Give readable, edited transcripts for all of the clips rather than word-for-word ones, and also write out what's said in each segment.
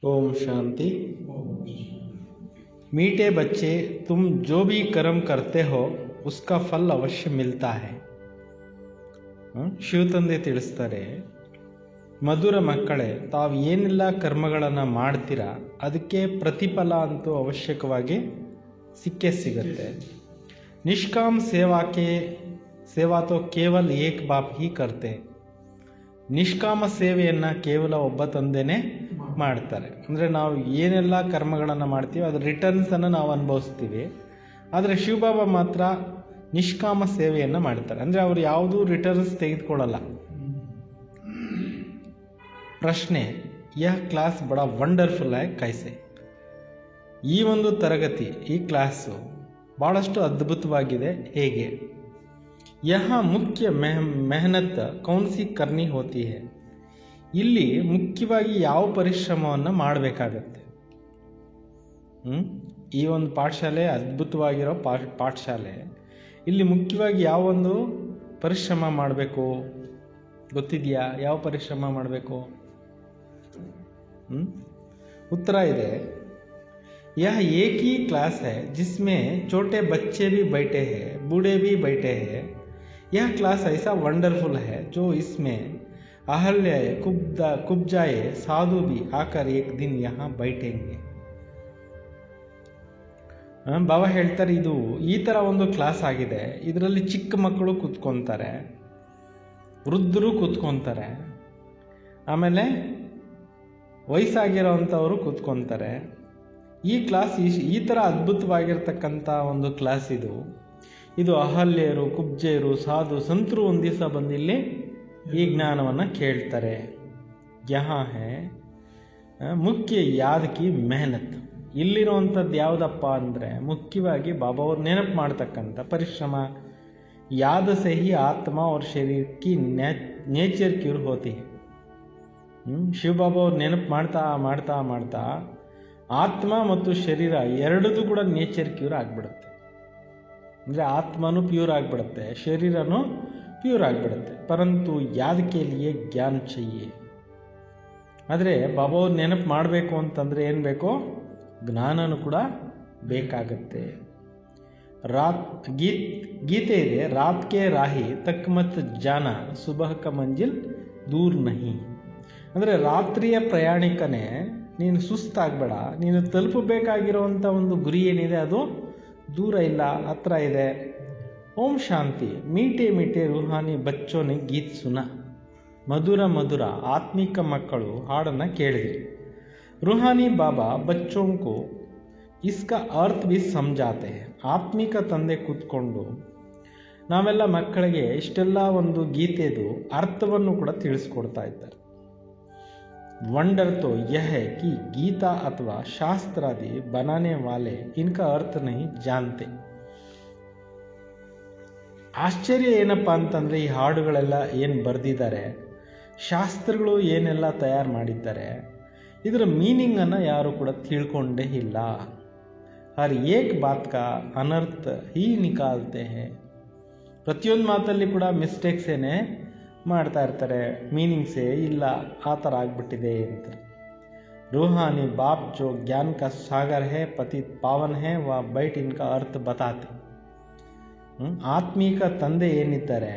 ओम शांति। मीठे बच्चे, तुम जो भी कर्म करते हो उसका फल अवश्य मिलता है। ಶಿವತಂದೆ ತಿಳಿಸ್ತಾರೆ, ಮಧುರ ಮಕ್ಕಳೇ, ತಾವು ಏನೆಲ್ಲ ಕರ್ಮಗಳನ್ನು ಮಾಡ್ತೀರಾ ಅದಕ್ಕೆ ಪ್ರತಿಫಲ ಅಂತೂ ಅವಶ್ಯಕವಾಗಿ ಸಿಕ್ಕೇ ಸಿಗುತ್ತೆ। ನಿಷ್ಕಾಮ ಸೇವಾ ತೋ ಕೇವಲ ಏಕ್ ಬಾಪ್ ಹಿ ಕರ್ತೆ। ನಿಷ್ಕಾಮ ಸೇವೆಯನ್ನು ಕೇವಲ ಒಬ್ಬ ತಂದೆನೇ ಮಾಡ್ತಾರೆ। ಅಂದರೆ ನಾವು ಏನೆಲ್ಲ ಕರ್ಮಗಳನ್ನು ಮಾಡ್ತೀವಿ ಅದರ ರಿಟರ್ನ್ಸನ್ನು ನಾವು ಅನುಭವಿಸ್ತೀವಿ। ಆದರೆ ಶಿವಬಾಬಾ ಮಾತ್ರ ನಿಷ್ಕಾಮ ಸೇವೆಯನ್ನು ಮಾಡ್ತಾರೆ, ಅಂದರೆ ಅವರು ಯಾವುದೂ ರಿಟರ್ನ್ಸ್ ತೆಗೆದುಕೊಳ್ಳಲ್ಲ। ಪ್ರಶ್ನೆ, ಯಹ ಕ್ಲಾಸ್ ಬಡ ವಂಡರ್ಫುಲ್ ಆಗಿ ಕೈಸೆ? ಈ ಒಂದು ತರಗತಿ, ಈ ಕ್ಲಾಸು ಭಾಳಷ್ಟು ಅದ್ಭುತವಾಗಿದೆ, ಹೇಗೆ? ಯಹ ಮುಖ್ಯ ಮೆಹನತ್ ಕೌನ್ಸಿ ಕರ್ನಿ ಹೋತಿ ಹೈ? ಇಲ್ಲಿ ಮುಖ್ಯವಾಗಿ ಯಾವ ಪರಿಶ್ರಮವನ್ನು ಮಾಡಬೇಕಾಗತ್ತೆ? ಈ ಒಂದು ಪಾಠಶಾಲೆ ಅದ್ಭುತವಾಗಿರೋ ಪಾಠಶಾಲೆ, ಇಲ್ಲಿ ಮುಖ್ಯವಾಗಿ ಯಾವ ಒಂದು ಪರಿಶ್ರಮ ಮಾಡಬೇಕು ಗೊತ್ತಿದೆಯಾ? ಯಾವ ಪರಿಶ್ರಮ ಮಾಡಬೇಕು? उत्तर ಇದೆ, यह एक ही क्लास है जिसमें छोटे बच्चे भी बैठे हैं, बूढ़े भी बैठे हैं। यह क्लास ऐसा वंडरफुल है जो इसमें अहल्य कुब्जाए साधु भी आकर एक दिन यहाँ बैठेंगे। ಬಾಬಾ ಹೇಳ್ತಾರೆ, ಇದು ಈ ಥರ ಒಂದು ಕ್ಲಾಸ್ ಆಗಿದೆ, ಇದರಲ್ಲಿ ಚಿಕ್ಕ ಮಕ್ಕಳು ಕೂತ್ಕೊತಾರೆ, ವೃದ್ಧರು ಕೂತ್ಕೊತಾರೆ, ಆಮೇಲೆ ವಯಸ್ಸಾಗಿರೋವಂಥವರು ಕೂತ್ಕೊತಾರೆ। ಈ ಕ್ಲಾಸ್ ಈ ಥರ ಅದ್ಭುತವಾಗಿರ್ತಕ್ಕಂಥ ಒಂದು ಕ್ಲಾಸ್ ಇದು ಅಹಲ್ಯರು, ಕುಬ್ಜೆಯರು, ಸಾಧು ಸಂತರು ಒಂದು ದಿವಸ ಬಂದಿಲ್ಲಿ ಈ ಜ್ಞಾನವನ್ನು ಕೇಳ್ತಾರೆ। ಯಹಾ ಹೇ ಮುಖ್ಯ ಯಾದ್ ಕಿ ಮೆಹನತ್। ಇಲ್ಲಿರುವಂಥದ್ದು ಯಾವುದಪ್ಪ ಅಂದರೆ ಮುಖ್ಯವಾಗಿ ಬಾಬಾ ಅವ್ರು ನೆನಪು ಮಾಡ್ತಕ್ಕಂಥ ಪರಿಶ್ರಮ। ಯಾದ ಸಹಿ ಆತ್ಮ ಅವ್ರ ಶರೀರಕ್ಕೆ ನೇಚರ್ ಕ್ಯೂರ್ ಹೋತಿ। ಶಿವಬಾಬಾ ಅವ್ರು ನೆನಪು ಮಾಡ್ತಾ ಮಾಡ್ತಾ ಮಾಡ್ತಾ ಆತ್ಮ ಮತ್ತು ಶರೀರ ಎರಡದು ಕೂಡ ನೇಚರ್ ಕ್ಯೂರ್ ಆಗಿಬಿಡುತ್ತೆ। ಅಂದರೆ ಆತ್ಮನೂ ಪ್ಯೂರ್ ಆಗಿಬಿಡುತ್ತೆ, ಶರೀರನೂ ಪ್ಯೂರ್ ಆಗಿಬಿಡುತ್ತೆ। ಪರಂತು ಯಾದಕ್ಕೆ ಲಿಯೇ ಜ್ಞಾನ ಚಹಿಯೇ। ಆದರೆ ಬಾಬಾ ಅವ್ರು ನೆನಪು ಮಾಡಬೇಕು ಅಂತಂದರೆ ಏನು ಬೇಕೋ? ಜ್ಞಾನನೂ ಕೂಡ ಬೇಕಾಗತ್ತೆ। ಗೀತೆ ಇದೆ, ರಾತ್ ಕೆ ರಾಹಿ ತಕ್ ಮತ್ ಜಾನ ಸುಬಹ ಕ ಮಂಜಿಲ್ ದೂರ್ ನಹಿ। ಅಂದರೆ ರಾತ್ರಿಯ ಪ್ರಯಾಣಿಕನೇ, ನೀನು ಸುಸ್ತಾಗಬೇಡ, ನೀನು ತಲುಪಬೇಕಾಗಿರುವಂಥ ಒಂದು ಗುರಿ ಏನಿದೆ ಅದು ದೂರ ಇಲ್ಲ, ಹತ್ರ ಇದೆ। ಓಂ ಶಾಂತಿ। ಮೀಟೆ ಮೀಟೆ ರೂಹಾನಿ ಬಚ್ಚೋನೆ ಗೀತ್ ಸುನ। ಮಧುರ ಮಧುರ ಆತ್ಮಿಕ ಮಕ್ಕಳು ಹಾಡನ್ನು ಕೇಳಿದ್ರಿ। रूहानी बाबा बच्चों को इसका अर्थ भी समझाते हैं। ಆತ್ಮಿಕ ತಂದೆ ಕೂತ್ಕೊಂಡು ನಾವೆಲ್ಲ ಮಕ್ಕಳಿಗೆ ಇಷ್ಟೆಲ್ಲ ಒಂದು ಗೀತೆದು ಅರ್ಥವನ್ನು ಕೂಡ ತಿಳಿಸ್ಕೊಡ್ತಾ ಇದ್ದಾರೆ। ವಂಡರ್ तो यह है कि गीता अथवा शास्त्र आदि बनाने वाले इनका अर्थ नहीं जानते। ಆಶ್ಚರ್ಯ ಏನಪ್ಪ ಅಂತಂದರೆ ಈ ಹಾಡುಗಳೆಲ್ಲ ಏನು ಬರೆದಿದ್ದಾರೆ, ಶಾಸ್ತ್ರಗಳು ಏನೆಲ್ಲ ತಯಾರು ಮಾಡಿದ್ದಾರೆ, ಇದರ ಮೀನಿಂಗನ್ನು ಯಾರು ಕೂಡ ತಿಳ್ಕೊಂಡೇ ಇಲ್ಲ। ಹರ್ ಏಕ್ ಬಾತ್ ಕಾ ಅನರ್ಥ ಹೀ ನಿಕಾಲ್ತೆ ಹೇ। ಪ್ರತಿಯೊಂದು ಮಾತಲ್ಲಿ ಕೂಡ ಮಿಸ್ಟೇಕ್ಸೇನೆ ಮಾಡ್ತಾ ಇರ್ತಾರೆ, ಮೀನಿಂಗ್ಸೇ ಇಲ್ಲ, ಆ ಥರ ಆಗಿಬಿಟ್ಟಿದೆ ಅಂತ। ರೂಹಾನಿ ಬಾಪ್ ಜೋ ಜ್ಞಾನ ಕಾ ಸಾಗರ್ ಹೇ ಪತಿತ್ ಪಾವನ್ ಹೇ ವ ಬೈಟ್ ಇನ್ಕಾ ಅರ್ಥ ಬತಾತೆ। ಆತ್ಮೀಕ ತಂದೆ ಏನಿದ್ದಾರೆ,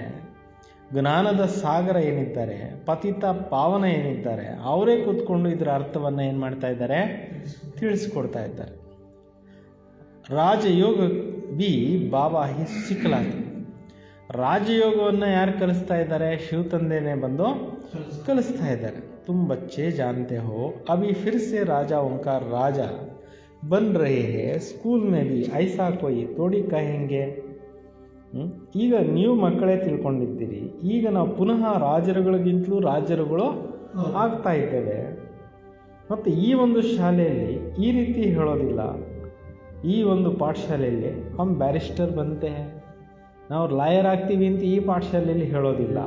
ಜ್ಞಾನದ ಸಾಗರ ಏನಿದ್ದಾರೆ, ಪತಿತ ಪಾವನ ಏನಿದ್ದಾರೆ, ಅವರೇ ಕೂತ್ಕೊಂಡು ಇದರ ಅರ್ಥವನ್ನು ಏನು ಮಾಡ್ತಾ ಇದ್ದಾರೆ? ತಿಳಿಸ್ಕೊಡ್ತಾ ಇದ್ದಾರೆ। ರಾಜಯೋಗ ಬಿ ಬಾಬಾ ಹಿ ಸಿಕ್ಕಲಾಗಿ। ರಾಜಯೋಗವನ್ನು ಯಾರು ಕಲಿಸ್ತಾ ಇದ್ದಾರೆ? ಶಿವತಂದೆನೇ ಬಂದು ಕಲಿಸ್ತಾ ಇದ್ದಾರೆ। ತುಮ್ ಬಚ್ಚೆ ಜಾನ್ತೆ ಹೋ ಅಭಿ ಫಿರ್ ಸೆ ರಾಜಾ ಓಂಕಾರ ರಾಜ ಬನ್ ರಹೆ ಹೇ, ಸ್ಕೂಲ್ ಮೇ ಭಿ ಐಸಾ ಕೋಯಿ ತೋಡಿ ಕಹೆಂಗೆ। ಈಗ ನೀವು ಮಕ್ಕಳೇ ತಿಳ್ಕೊಂಡಿದ್ದೀರಿ, ಈಗ ನಾವು ಪುನಃ ರಾಜರುಗಳಿಗಿಂತಲೂ ರಾಜರುಗಳು ಆಗ್ತಾ ಇದ್ದೇವೆ। ಮತ್ತು ಈ ಒಂದು ಶಾಲೆಯಲ್ಲಿ ಈ ರೀತಿ ಹೇಳೋದಿಲ್ಲ, ಈ ಒಂದು ಪಾಠಶಾಲೆಯಲ್ಲಿ ಹಮ್ ಬ್ಯಾರಿಸ್ಟರ್ ಬಂತೆ ಹೇ, ನಾವು ಲಾಯರ್ ಆಗ್ತೀವಿ ಅಂತ ಈ ಪಾಠಶಾಲೆಯಲ್ಲಿ ಹೇಳೋದಿಲ್ಲ।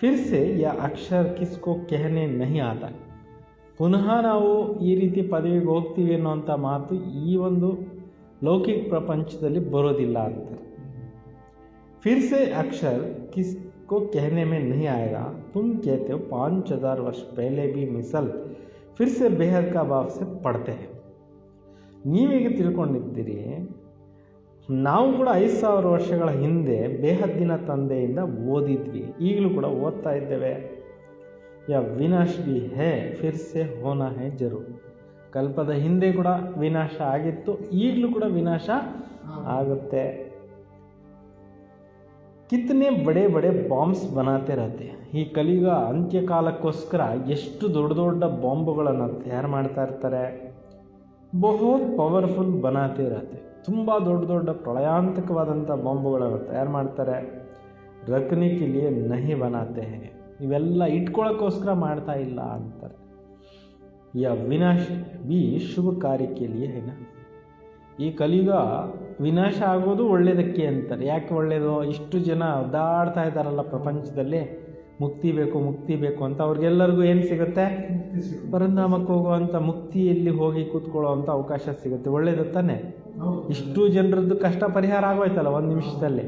ಫಿರ್ ಸೆ ಯಾ ಅಕ್ಷರ್ ಕಿಸ್ಕೋ ಕೆಹನೆ ನಹಿ ಆತ। ಪುನಃ ನಾವು ಈ ರೀತಿ ಪದವಿಗೆ ಹೋಗ್ತೀವಿ ಅನ್ನೋಂಥ ಮಾತು ಈ ಒಂದು ಲೌಕಿಕ ಪ್ರಪಂಚದಲ್ಲಿ ಬರೋದಿಲ್ಲ ಅಂತ। ಫಿರ್ ಸೆ ಅಕ್ಷರ್ ಕಿಸ್ಕೋ ಕೆಹನೆ ಮೇ ನಹಿ ಆಯೇಗಾ, तुम कहते हो 5000 वर्ष पहले भी मिसल फिर से बेहद का भाव से पढ़ते हैं. ನೀವೀಗ ತಿಳ್ಕೊಂಡಿದ್ದೀರಿ ನಾವು ಕೂಡ 5000 ವರ್ಷಗಳ ಹಿಂದೆ ಬೇಹದ್ದಿನ ತಂದೆಯಿಂದ ಓದಿದ್ವಿ, ಈಗಲೂ ಕೂಡ ಓದ್ತಾ ಇದ್ದೇವೆ. ಯಾ ವಿನಾಶ ಭಿ ಹೇ ಫಿರ್ ಸೆ ಹೋನಾ ಹೇ ಜರೂರ್. ಕಲ್ಪದ ಹಿಂದೆ ಕೂಡ ವಿನಾಶ ಆಗಿತ್ತು, ಈಗಲೂ ಕೂಡ ವಿನಾಶ ಆಗುತ್ತೆ. ಕಿತ್ತನೆ ಬಡೆ ಬಡೆ ಬಾಂಬ್ಸ್ ಬನಾತೆ रहते हैं. ಈ ಕಲಿಯುಗ ಅಂತ್ಯಕಾಲಕ್ಕೋಸ್ಕರ ಎಷ್ಟು ದೊಡ್ಡ ದೊಡ್ಡ ಬಾಂಬುಗಳನ್ನು ತಯಾರು ಮಾಡ್ತಾ ಇರ್ತಾರೆ. ಬಹುತ್ ಪವರ್ಫುಲ್ ಬನಾತೆ रहते. ತುಂಬ ದೊಡ್ಡ ದೊಡ್ಡ ಪ್ರಳಯಾಂತಕವಾದಂಥ ಬಾಂಬುಗಳನ್ನು ತಯಾರು ಮಾಡ್ತಾರೆ. ರಖನೆ ಕೆ ಲಿಯೆ ನಹಿ ಬನಾತೆ ಹೇ. ಇವೆಲ್ಲ ಇಟ್ಕೊಳ್ಳೋಕ್ಕೋಸ್ಕರ ಮಾಡ್ತಾ ಇಲ್ಲ ಅಂತಾರೆ. ಯಾ ವಿನಾಶ ಬಿ ಶುಭ ಕಾರ್ಯಕ್ಕೆ ಲಿಯೆ ಹೇನ. ಈ ಕಲಿಯುಗ ವಿನಾಶ ಆಗೋದು ಒಳ್ಳೆಯದಕ್ಕೆ ಅಂತಾರೆ. ಯಾಕೆ ಒಳ್ಳೆಯದು? ಇಷ್ಟು ಜನ ಒದ್ದಾಡ್ತಾ ಇದ್ದಾರಲ್ಲ ಪ್ರಪಂಚದಲ್ಲಿ, ಮುಕ್ತಿ ಬೇಕು ಅಂತ. ಅವ್ರಿಗೆಲ್ಲರಿಗೂ ಏನು ಸಿಗುತ್ತೆ? ಪರಂಧಾಮಕ್ಕೆ ಹೋಗುವಂಥ ಮುಕ್ತಿಯಲ್ಲಿ ಹೋಗಿ ಕೂತ್ಕೊಳ್ಳೋವಂಥ ಅವಕಾಶ ಸಿಗುತ್ತೆ. ಒಳ್ಳೇದು ತಾನೆ? ಇಷ್ಟು ಜನರದ್ದು ಕಷ್ಟ ಪರಿಹಾರ ಆಗೋಯ್ತಲ್ಲ ಒಂದು ನಿಮಿಷದಲ್ಲಿ.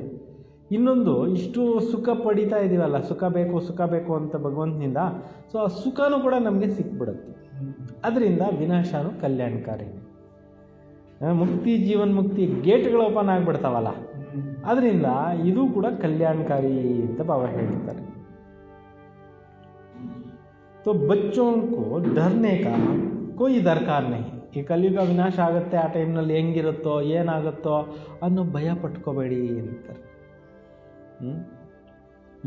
ಇನ್ನೊಂದು, ಇಷ್ಟು ಸುಖ ಪಡಿತಾ ಇದ್ದೀವಲ್ಲ, ಸುಖ ಬೇಕು ಅಂತ ಭಗವಂತನಿಂದ. ಸೊ ಆ ಸುಖನೂ ಕೂಡ ನಮಗೆ ಸಿಕ್ಬಿಡುತ್ತೆ. ಅದರಿಂದ ವಿನಾಶನೂ ಕಲ್ಯಾಣಕಾರಿ. ಮುಕ್ತಿ, ಜೀವನ್ ಮುಕ್ತಿ ಗೇಟ್ಗಳು ಓಪನ್ ಆಗಿಬಿಡ್ತಾವಲ್ಲ, ಅದರಿಂದ ಇದು ಕೂಡ ಕಲ್ಯಾಣಕಾರಿ ಅಂತ ಬಾಬಾ ಹೇಳ್ತಾರೆ. तो बच्चों को डरने का कोई दरकार नहीं. ಈ ಕಲಿಯುಗ ವಿನಾಶ ಆಗುತ್ತೆ, ಆ ಟೈಮ್ನಲ್ಲಿ ಹೆಂಗಿರುತ್ತೋ ಏನಾಗುತ್ತೋ ಅನ್ನೋ ಭಯ ಪಟ್ಕೋಬೇಡಿ ಅಂತಾರೆ.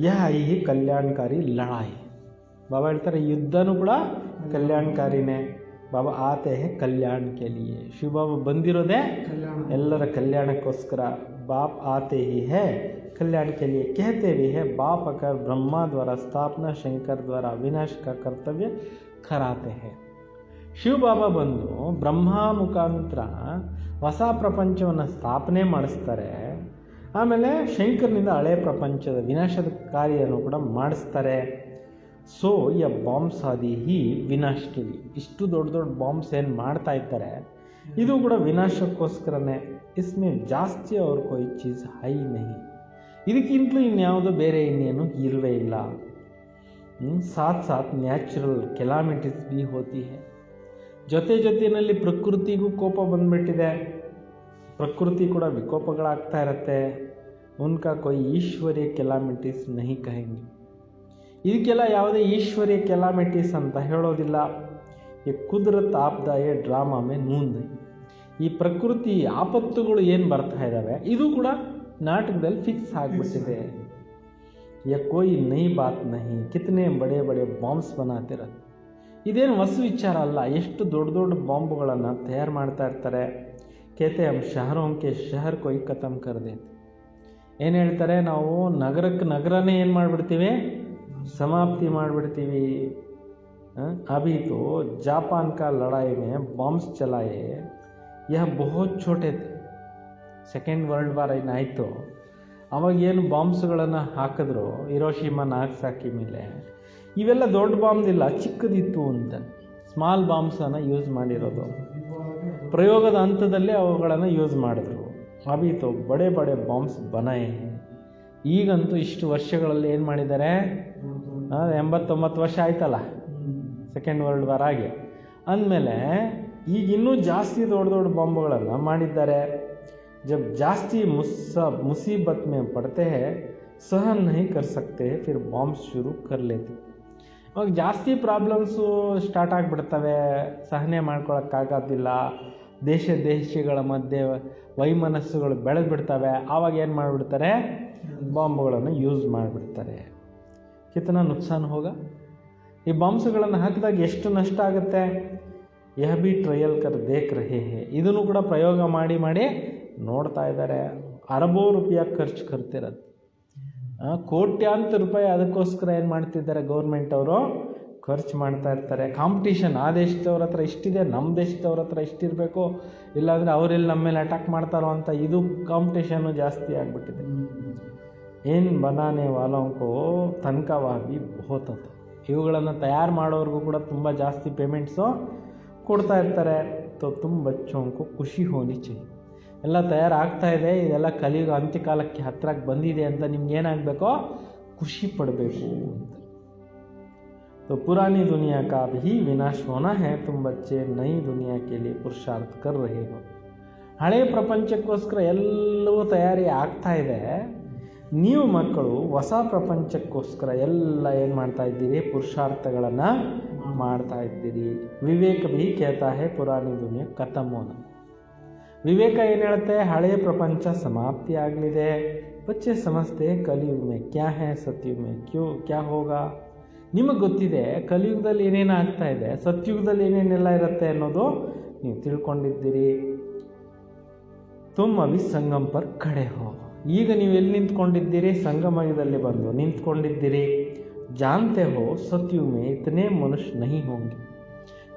ಯಹ ಈ ಕಲ್ಯಾಣಕಾರಿ ಲಡಾಯಿ. ಬಾಬಾ ಹೇಳ್ತಾರೆ ಯುದ್ಧನೂ ಕೂಡ ಕಲ್ಯಾಣಕಾರಿನೇ. ಬಾಬಾ ಆತೆ ಹೇ ಕಲ್ಯಾಣ ಕೆ ಲಿಯೆ. ಶಿವಬಾಬಾ ಬಂದಿರೋದೇ ಎಲ್ಲರ ಕಲ್ಯಾಣಕ್ಕೋಸ್ಕರ. ಬಾಪ್ ಆತೆ ಹಿ ಹೇ कल्याण के लिए. कहते भी है बाप अकर ब्रह्मा द्वारा स्थापना, शंकर द्वारा विनाश का कर्तव्य कराते हैं. ಶಿವ ಬಾಬಾ ಬಂದು ಬ್ರಹ್ಮ ಮುಖಾಂತರ ಹೊಸ ಪ್ರಪಂಚವನ್ನು ಸ್ಥಾಪನೆ ಮಾಡಿಸ್ತಾರೆ. ಆಮೇಲೆ ಶಂಕರ್ನಿಂದ ಹಳೆ ಪ್ರಪಂಚದ ವಿನಾಶದ ಕಾರ್ಯವನ್ನು ಕೂಡ ಮಾಡಿಸ್ತಾರೆ. ಸೊ ಯ ಬಾಂಬ್ಸ್ ಆದಿ ಹಿ ವಿನಾಶಕ್ಕೆ ಲಿ. ಇಷ್ಟು ದೊಡ್ಡ ದೊಡ್ಡ ಬಾಂಬ್ಸ್ ಏನು ಮಾಡ್ತಾ ಇರ್ತಾರೆ, ಇದು ಕೂಡ ವಿನಾಶಕ್ಕೋಸ್ಕರನೇ. ಇಸ್ಮೇ ಜಾಸ್ತಿ ಅವ್ರ ಕೋಯಿ ಚೀಸ್ ಹೈ ನಹಿ. ಇದಕ್ಕಿಂತಲೂ ಇನ್ಯಾವುದೋ ಬೇರೆ ಇನ್ನೇನು ಇಲ್ಲವೇ ಇಲ್ಲ. ಸಾಥ್ ಸಾಥ್ ನ್ಯಾಚುರಲ್ ಕೆಲಾಮಿಟೀಸ್ ಬಿ ಹೋತಿ ಹೈ. ಜೊತೆಯಲ್ಲಿ ಪ್ರಕೃತಿಗೂ ಕೋಪ ಬಂದ್ಬಿಟ್ಟಿದೆ. ಪ್ರಕೃತಿ ಕೂಡ ವಿಕೋಪಗಳಾಗ್ತಾ ಇರುತ್ತೆ. ಉನ್ಕಾ ಕೊಯ್ ಈಶ್ವರ್ಯ ಕೆಲಾಮಿಟೀಸ್ ನಹಿ ಕಹೆಂಗೆ. ಇದಕ್ಕೆಲ್ಲ ಯಾವುದೇ ಈಶ್ವರ್ಯ ಕೆಲಾಮಿಟೀಸ್ ಅಂತ ಹೇಳೋದಿಲ್ಲ. ಈ ಕುದರತ್ ಆಪ್ದಾಯ ಡ್ರಾಮಾ ಮೇ ನೂಂದ್. ಈ ಪ್ರಕೃತಿ ಆಪತ್ತುಗಳು ಏನು ಬರ್ತಾ ಇದ್ದಾವೆ, ಇದು ಕೂಡ ನಾಟಕದಲ್ಲಿ ಫಿಕ್ಸ್ ಆಗಿಬಿಟ್ಟಿದೆ. ಯಾ ಕೋಯಿ ನೈ ಬಾತ್ ನಹಿ. ಕಿತನೆ ಬಡೆ ಬಡೆ ಬಾಂಬ್ಸ್ ಬನಾತಿರತ್ತೆ. ಇದೇನು ಹೊಸ ವಿಚಾರ ಅಲ್ಲ. ಎಷ್ಟು ದೊಡ್ಡ ದೊಡ್ಡ ಬಾಂಬುಗಳನ್ನು ತಯಾರು ಮಾಡ್ತಾ ಇರ್ತಾರೆ. ಕೇತೆ ಹಮ್ ಶಹರೋಂಕೆ ಶಹರ್ ಕೊಯ್ ಖತಮ್ ಕರ್ದೇತೆ. ಏನು ಹೇಳ್ತಾರೆ, ನಾವು ನಗರನೇ ಏನು ಮಾಡಿಬಿಡ್ತೀವಿ, ಸಮಾಪ್ತಿ ಮಾಡಿಬಿಡ್ತೀವಿ. ಅಭಿ ತೋ ಜಾಪಾನ್ ಕಾ ಲಡಾಯಿ ಮೇ ಬಾಂಬ್ಸ್ ಚಲಾಯೆ. ಯಹ ಬಹುತ್ Chhote the. Second world war ಏನಾಯಿತು, ಅವಾಗ ಏನು ಬಾಂಬ್ಸ್ಗಳನ್ನು ಹಾಕಿದ್ರು ಹಿರೋಶಿಮಾ ನಾಗಸಾಕಿ ಮೇಲೆ, ಇವೆಲ್ಲ ದೊಡ್ಡ ಬಾಂಬ್ದಿಲ್ಲ, ಚಿಕ್ಕದಿತ್ತು ಅಂತ. ಸ್ಮಾಲ್ ಬಾಂಬ್ಸನ್ನು ಯೂಸ್ ಮಾಡಿರೋದು. ಪ್ರಯೋಗದ ಹಂತದಲ್ಲೇ ಅವುಗಳನ್ನು ಯೂಸ್ ಮಾಡಿದ್ರು. ಅಭಿತೋ ಬಡೆ ಬಡೆ ಬಾಂಬ್ಸ್ ಬನಾಯೆ. ಈಗಂತೂ ಇಷ್ಟು ವರ್ಷಗಳಲ್ಲಿ ಏನು ಮಾಡಿದ್ದಾರೆ, 89 ವರ್ಷ ಆಯ್ತಲ್ಲ ಸೆಕೆಂಡ್ ವರ್ಲ್ಡ್ ವಾರ್ ಆಗಿ. ಅಂದಮೇಲೆ ಈಗ ಇನ್ನೂ ಜಾಸ್ತಿ ದೊಡ್ಡ ದೊಡ್ಡ ಬಾಂಬುಗಳನ್ನು ಮಾಡಿದ್ದಾರೆ. जब ಜಾಸ್ತಿ मुसीबत में पड़ते हैं सहन नहीं कर सकते फिर बॉम्ब शुरू कर लेते. ಅವಾಗ ಜಾಸ್ತಿ ಪ್ರಾಬ್ಲಮ್ಸು ಸ್ಟಾರ್ಟ್ ಆಗಿಬಿಡ್ತವೆ, ಸಹನೆ ಮಾಡ್ಕೊಳಕ್ಕಾಗೋದಿಲ್ಲ. ದೇಶಗಳ ಮಧ್ಯೆ ವೈಮನಸ್ಸುಗಳು ಬೆಳೆದು ಬಿಡ್ತವೆ. ಆವಾಗ ಏನು ಮಾಡಿಬಿಡ್ತಾರೆ, ಬಾಂಬ್ಗಳನ್ನು ಯೂಸ್ ಮಾಡಿಬಿಡ್ತಾರೆ. ಕಿತನ ನುಕ್ಸಾನ್ ಹೋಗ. ಈ ಬಾಂಬ್ಸ್ಗಳನ್ನು ಹಾಕಿದಾಗ ಎಷ್ಟು ನಷ್ಟ ಆಗುತ್ತೆ. ಯಹ ಬಿ ಟ್ರಯಲ್ ಕರ್ ದೇಖ್ ರಹೆ ಹೇ. ಇದನ್ನು ಕೂಡ ಪ್ರಯೋಗ ಮಾಡಿ ನೋಡ್ತಾ ಇದ್ದಾರೆ. ಅರಬೋ ರೂಪಾಯಿ ಖರ್ಚು ಕರ್ತಿರೋದು, ಕೋಟ್ಯಾಂತರ ರೂಪಾಯಿ ಅದಕ್ಕೋಸ್ಕರ ಏನು ಮಾಡ್ತಿದ್ದಾರೆ, ಗೌರ್ಮೆಂಟ್ ಅವರು ಖರ್ಚು ಮಾಡ್ತಾ ಇರ್ತಾರೆ. ಕಾಂಪಿಟೇಷನ್, ಆ ದೇಶದವ್ರ ಹತ್ರ ಇಷ್ಟಿದೆ, ನಮ್ಮ ದೇಶದವ್ರ ಹತ್ರ ಇಷ್ಟಿರಬೇಕು, ಇಲ್ಲಾಂದರೆ ಅವರೆಲ್ಲಿ ನಮ್ಮ ಮೇಲೆ ಅಟ್ಯಾಕ್ ಮಾಡ್ತಾರೋ ಅಂತ ಇದು ಕಾಂಪಿಟೇಷನ್ನು ಜಾಸ್ತಿ ಆಗಿಬಿಟ್ಟಿದೆ. ಏನು ಬನಾನೆ ವಾಲೋಂಕೋ ತನಕವಾಗಿ ಬಹುತ್. ಇವುಗಳನ್ನು ತಯಾರು ಮಾಡೋರಿಗೂ ಕೂಡ ತುಂಬ ಜಾಸ್ತಿ ಪೇಮೆಂಟ್ಸು ಕೊಡ್ತಾ ಇರ್ತಾರೆ. ತೋ ತುಂಬ ಬಚ್ಚೋಂಕು ಖುಷಿ ಹೋನಿ चाहिए. ಎಲ್ಲ ತಯಾರಾಗ್ತಾ ಇದೆ, ಇದೆಲ್ಲ ಕಲಿಯುಗ ಅಂತ್ಯಕಾಲಕ್ಕೆ ಹತ್ತಿರಕ್ಕೆ ಬಂದಿದೆ ಅಂತ ನಿಮ್ಗೆ ಏನಾಗಬೇಕೋ, ಖುಷಿ ಪಡಬೇಕು ಅಂತ. तो पुरानी दुनिया का भी विनाश होना है, तुम बच्चे नई दुनिया के लिए पुरुषार्थ कर रहे हो. ಹಳೆ ಪ್ರಪಂಚಕ್ಕೋಸ್ಕರ ಎಲ್ಲವೂ ತಯಾರಿ ಆಗ್ತಾ ಇದೆ. ನೀವು ಮಕ್ಕಳು ಹೊಸ ಪ್ರಪಂಚಕ್ಕೋಸ್ಕರ ಎಲ್ಲ ಏನು ಮಾಡ್ತಾ ಇದ್ದೀರಿ? ಪುರುಷಾರ್ಥಗಳನ್ನು ಮಾಡ್ತಾ ಇದ್ದೀರಿ. ವಿವೇಕ ಭೀ ಕೇಳ್ತಾ ಹೇ ಪುರಾಣಿ ದುನಿಯಾ ಖತಮ್ ಹೋನ. ವಿವೇಕ ಏನು ಹೇಳುತ್ತೆ? ಹಳೆಯ ಪ್ರಪಂಚ ಸಮಾಪ್ತಿ ಆಗಲಿದೆ. ಬಚ್ಚೆ ಸಮಸ್ತೆ ಕಲಿಯುಗ ಮೇ ಕ್ಯಾ ಹೇ, ಸತ್ಯುಗ ಮೇ ಕ್ಯಾ ಹೋಗಾ. ನಿಮಗೆ ಗೊತ್ತಿದೆ ಕಲಿಯುಗದಲ್ಲಿ ಏನೇನು ಆಗ್ತಾ ಇದೆ, ಸತ್ಯುಗದಲ್ಲಿ ಏನೇನೆಲ್ಲ ಇರುತ್ತೆ ಅನ್ನೋದು ನೀವು ತಿಳ್ಕೊಂಡಿದ್ದೀರಿ. ತುಮ್ ಅಭಿ ಸಂಗಮ್ ಪರ್ ಖಡೆ ಹೋ. ಈಗ ನೀವು ಎಲ್ಲಿ ನಿಂತ್ಕೊಂಡಿದ್ದೀರಿ? ಸಂಗಮಯುಗದಲ್ಲಿ ಬಂದು ನಿಂತ್ಕೊಂಡಿದ್ದೀರಿ. ಜಾನ್ತೆ ಹೋ ಸತ್ಯುಗ ಮೇ ಇತನೇ ಮನುಷ್ಯ ನಹಿ ಹೋಂಗೆ.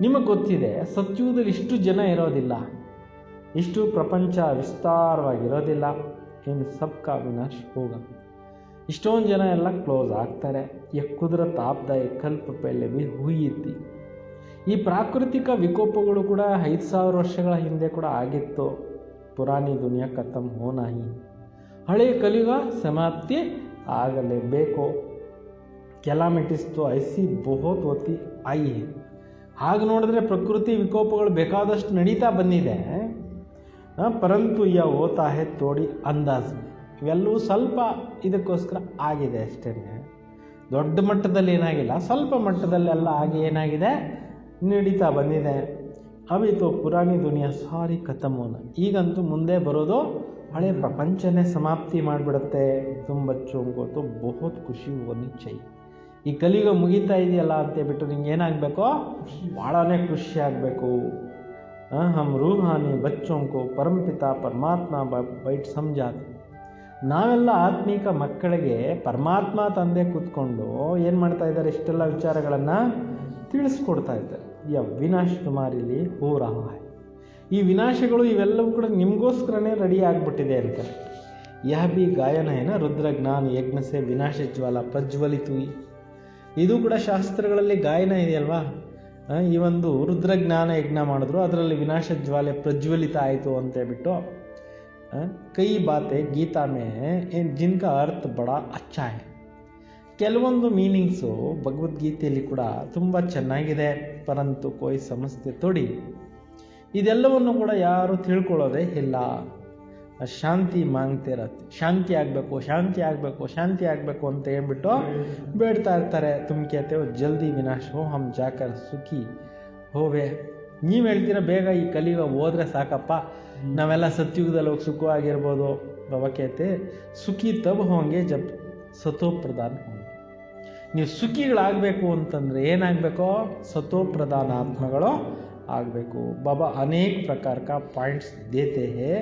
ನಿಮಗೆ ಗೊತ್ತಿದೆ ಸತ್ಯುಗದಲ್ಲಿ ಇಷ್ಟು ಜನ ಇರೋದಿಲ್ಲ, ಇಷ್ಟು ಪ್ರಪಂಚ ವಿಸ್ತಾರವಾಗಿರೋದಿಲ್ಲ. ಇನ್ ಸಬ್ಕಾ ವಿನಾಶ್ ಹೋಗ. ಇಷ್ಟೊಂದು ಜನ ಎಲ್ಲ ಕ್ಲೋಸ್ ಆಗ್ತಾರೆ. ಕುದರತ್ ಆಪ್ದಾಯ ಕಲ್ಪ ಪೆಹಲೆ ಭೀ ಹುಯಿ ಥಿ. ಈ ಪ್ರಾಕೃತಿಕ ವಿಕೋಪಗಳು ಕೂಡ 5000 ವರ್ಷಗಳ ಹಿಂದೆ ಕೂಡ ಆಗಿತ್ತು. ಪುರಾಣಿ ದುನಿಯಾ ಖತಮ್ ಹೋನಾ ಹಿ. ಹಳೆಯ ಕಲಿಯುಗ ಸಮಾಪ್ತಿ ಆಗಲೇಬೇಕು. ಕೆಲಾಮಿಟೀಸ್ ತೋ ಐಸಿ ಬಹುತ್ ಹೋತಿ ಆಯಿ ಹೈ. ಹಾಗೆ ನೋಡಿದ್ರೆ ಪ್ರಕೃತಿ ವಿಕೋಪಗಳು ಬೇಕಾದಷ್ಟು ನಡೀತಾ ಬಂದಿದೆ. ಪರಂತು ಯಾ ಹೋತಾ ಹೈ ತೋಡಿ ಅಂದಾಜ್. ಇವೆಲ್ಲವೂ ಸ್ವಲ್ಪ ಇದಕ್ಕೋಸ್ಕರ ಆಗಿದೆ ಅಷ್ಟೇ. ದೊಡ್ಡ ಮಟ್ಟದಲ್ಲಿ ಏನಾಗಿಲ್ಲ, ಸ್ವಲ್ಪ ಮಟ್ಟದಲ್ಲೆಲ್ಲ ಆಗಿ ಏನಾಗಿದೆ, ನಡೀತಾ ಬಂದಿದೆ. ಅಭಿ ತೋ ಪುರಾಣಿ ದುನಿಯಾ ಸಾರಿ ಖತಮ್ ಹೋನ. ಈಗಂತೂ ಮುಂದೆ ಬರೋದು ಹಳೆ ಪ್ರಪಂಚನೇ ಸಮಾಪ್ತಿ ಮಾಡಿಬಿಡುತ್ತೆ. ತುಮ್ ಬಚ್ಚೋಂಗೋ ತೋ ಬಹುತ್ ಖುಷಿ ಹೋನಿ ಚಾಹಿಯೆ. ಈ ಕಲಿಯುಗ ಮುಗೀತಾ ಇದೆಯಲ್ಲ ಅಂತೇಳ್ಬಿಟ್ಟು ನಿಂಗೆ ಏನಾಗಬೇಕು? ಭಾಳನೇ ಖುಷಿ ಆಗಬೇಕು. ಹಮ್ ರೂಹಾನಿ ಬಚ್ಚೋಂಕೋ ಪರಮಪಿತ ಪರಮಾತ್ಮ ಬೈಟ್ ಸಮಜಾತೆ. ನಾವೆಲ್ಲ ಆತ್ಮೀಕ ಮಕ್ಕಳಿಗೆ ಪರಮಾತ್ಮ ತಂದೆ ಕೂತ್ಕೊಂಡು ಏನು ಮಾಡ್ತಾ ಇದ್ದಾರೆ? ಇಷ್ಟೆಲ್ಲ ವಿಚಾರಗಳನ್ನು ತಿಳಿಸ್ಕೊಡ್ತಾ ಇದ್ದಾರೆ. ಯ ವಿನಾಶ ತುಮಾರಿಲಿ ಹೋ ರಹಾ ಹೈ. ಈ ವಿನಾಶಗಳು ಇವೆಲ್ಲವೂ ಕೂಡ ನಿಮಗೋಸ್ಕರನೇ ರೆಡಿ ಆಗಿಬಿಟ್ಟಿದೆ ಅಂತ. ಯಹ ಬಿ ಗಾಯನ ಏನ ರುದ್ರ ಜ್ಞಾನ ಯಜ್ಞ ಸೆ ವಿನಾಶ ಜ್ವಾಲ ಪ್ರಜ್ವಲಿತು. ಇದು ಕೂಡ ಶಾಸ್ತ್ರಗಳಲ್ಲಿ ಗಾಯನ ಇದೆಯಲ್ವಾ? ಈ ಒಂದು ರುದ್ರಜ್ಞಾನ ಯಜ್ಞ ಮಾಡಿದ್ರು, ಅದರಲ್ಲಿ ವಿನಾಶ ಜ್ವಾಲೆ ಪ್ರಜ್ವಲಿತ ಆಯಿತು ಅಂತೇಳ್ಬಿಟ್ಟು ಕೈ ಬಾತೆ ಗೀತಾ ಮೇ ಜಿನ್ಕಾ ಅರ್ಥ ಬಡ ಅಚ್ಚಾ ಹೈ. ಕೆಲವೊಂದು ಮೀನಿಂಗ್ಸು ಭಗವದ್ಗೀತೆಯಲ್ಲಿ ಕೂಡ ತುಂಬ ಚೆನ್ನಾಗಿದೆ. ಪರಂತು ಕೋಯಿ ಸಮಸ್ತೆ ತೊಡಿ. ಇದೆಲ್ಲವನ್ನು ಕೂಡ ಯಾರು ತಿಳ್ಕೊಳ್ಳೋದೇ ಇಲ್ಲ. ಶಾಂತಿ ಮಾಂಗ್ತೆ ಇರತ್ತೆ. ಶಾಂತಿ ಆಗಬೇಕು, ಶಾಂತಿ ಆಗಬೇಕು, ಶಾಂತಿ ಆಗಬೇಕು ಅಂತ ಹೇಳ್ಬಿಟ್ಟು ಬೇಡ್ತಾ ಇರ್ತಾರೆ. ತುಮ್ ಕೇಳ್ತೇವೆ ಜಲ್ದಿ ವಿನಾಶ ಹೋ ಹಮ್ ಜಾಕರ್ ಸುಖಿ ಹೋವೆ. ನೀವು ಹೇಳ್ತೀರ ಬೇಗ ಈ ಕಲಿಯುಗ ಹೋದ್ರೆ ಸಾಕಪ್ಪ, ನಾವೆಲ್ಲ ಸತ್ಯುಗದಲ್ಲಿ ಹೋಗಿ ಸುಖವಾಗಿರ್ಬೋದು. ಬಾಬಾ ಕೇಳ್ತೆ ಸುಖಿ ತಬ್ ಹೋಂಗೆ ಜಬ್ ಸತೋ ಪ್ರಧಾನ ಹೋಂಗೆ. ನೀವು ಸುಖಿಗಳಾಗಬೇಕು ಅಂತಂದರೆ ಏನಾಗಬೇಕು? ಸತೋ ಪ್ರಧಾನ ಆತ್ಮಗಳು ಆಗಬೇಕು. ಬಾಬಾ ಅನೇಕ ಪ್ರಕಾರ का पॉइंट्स देते हैं.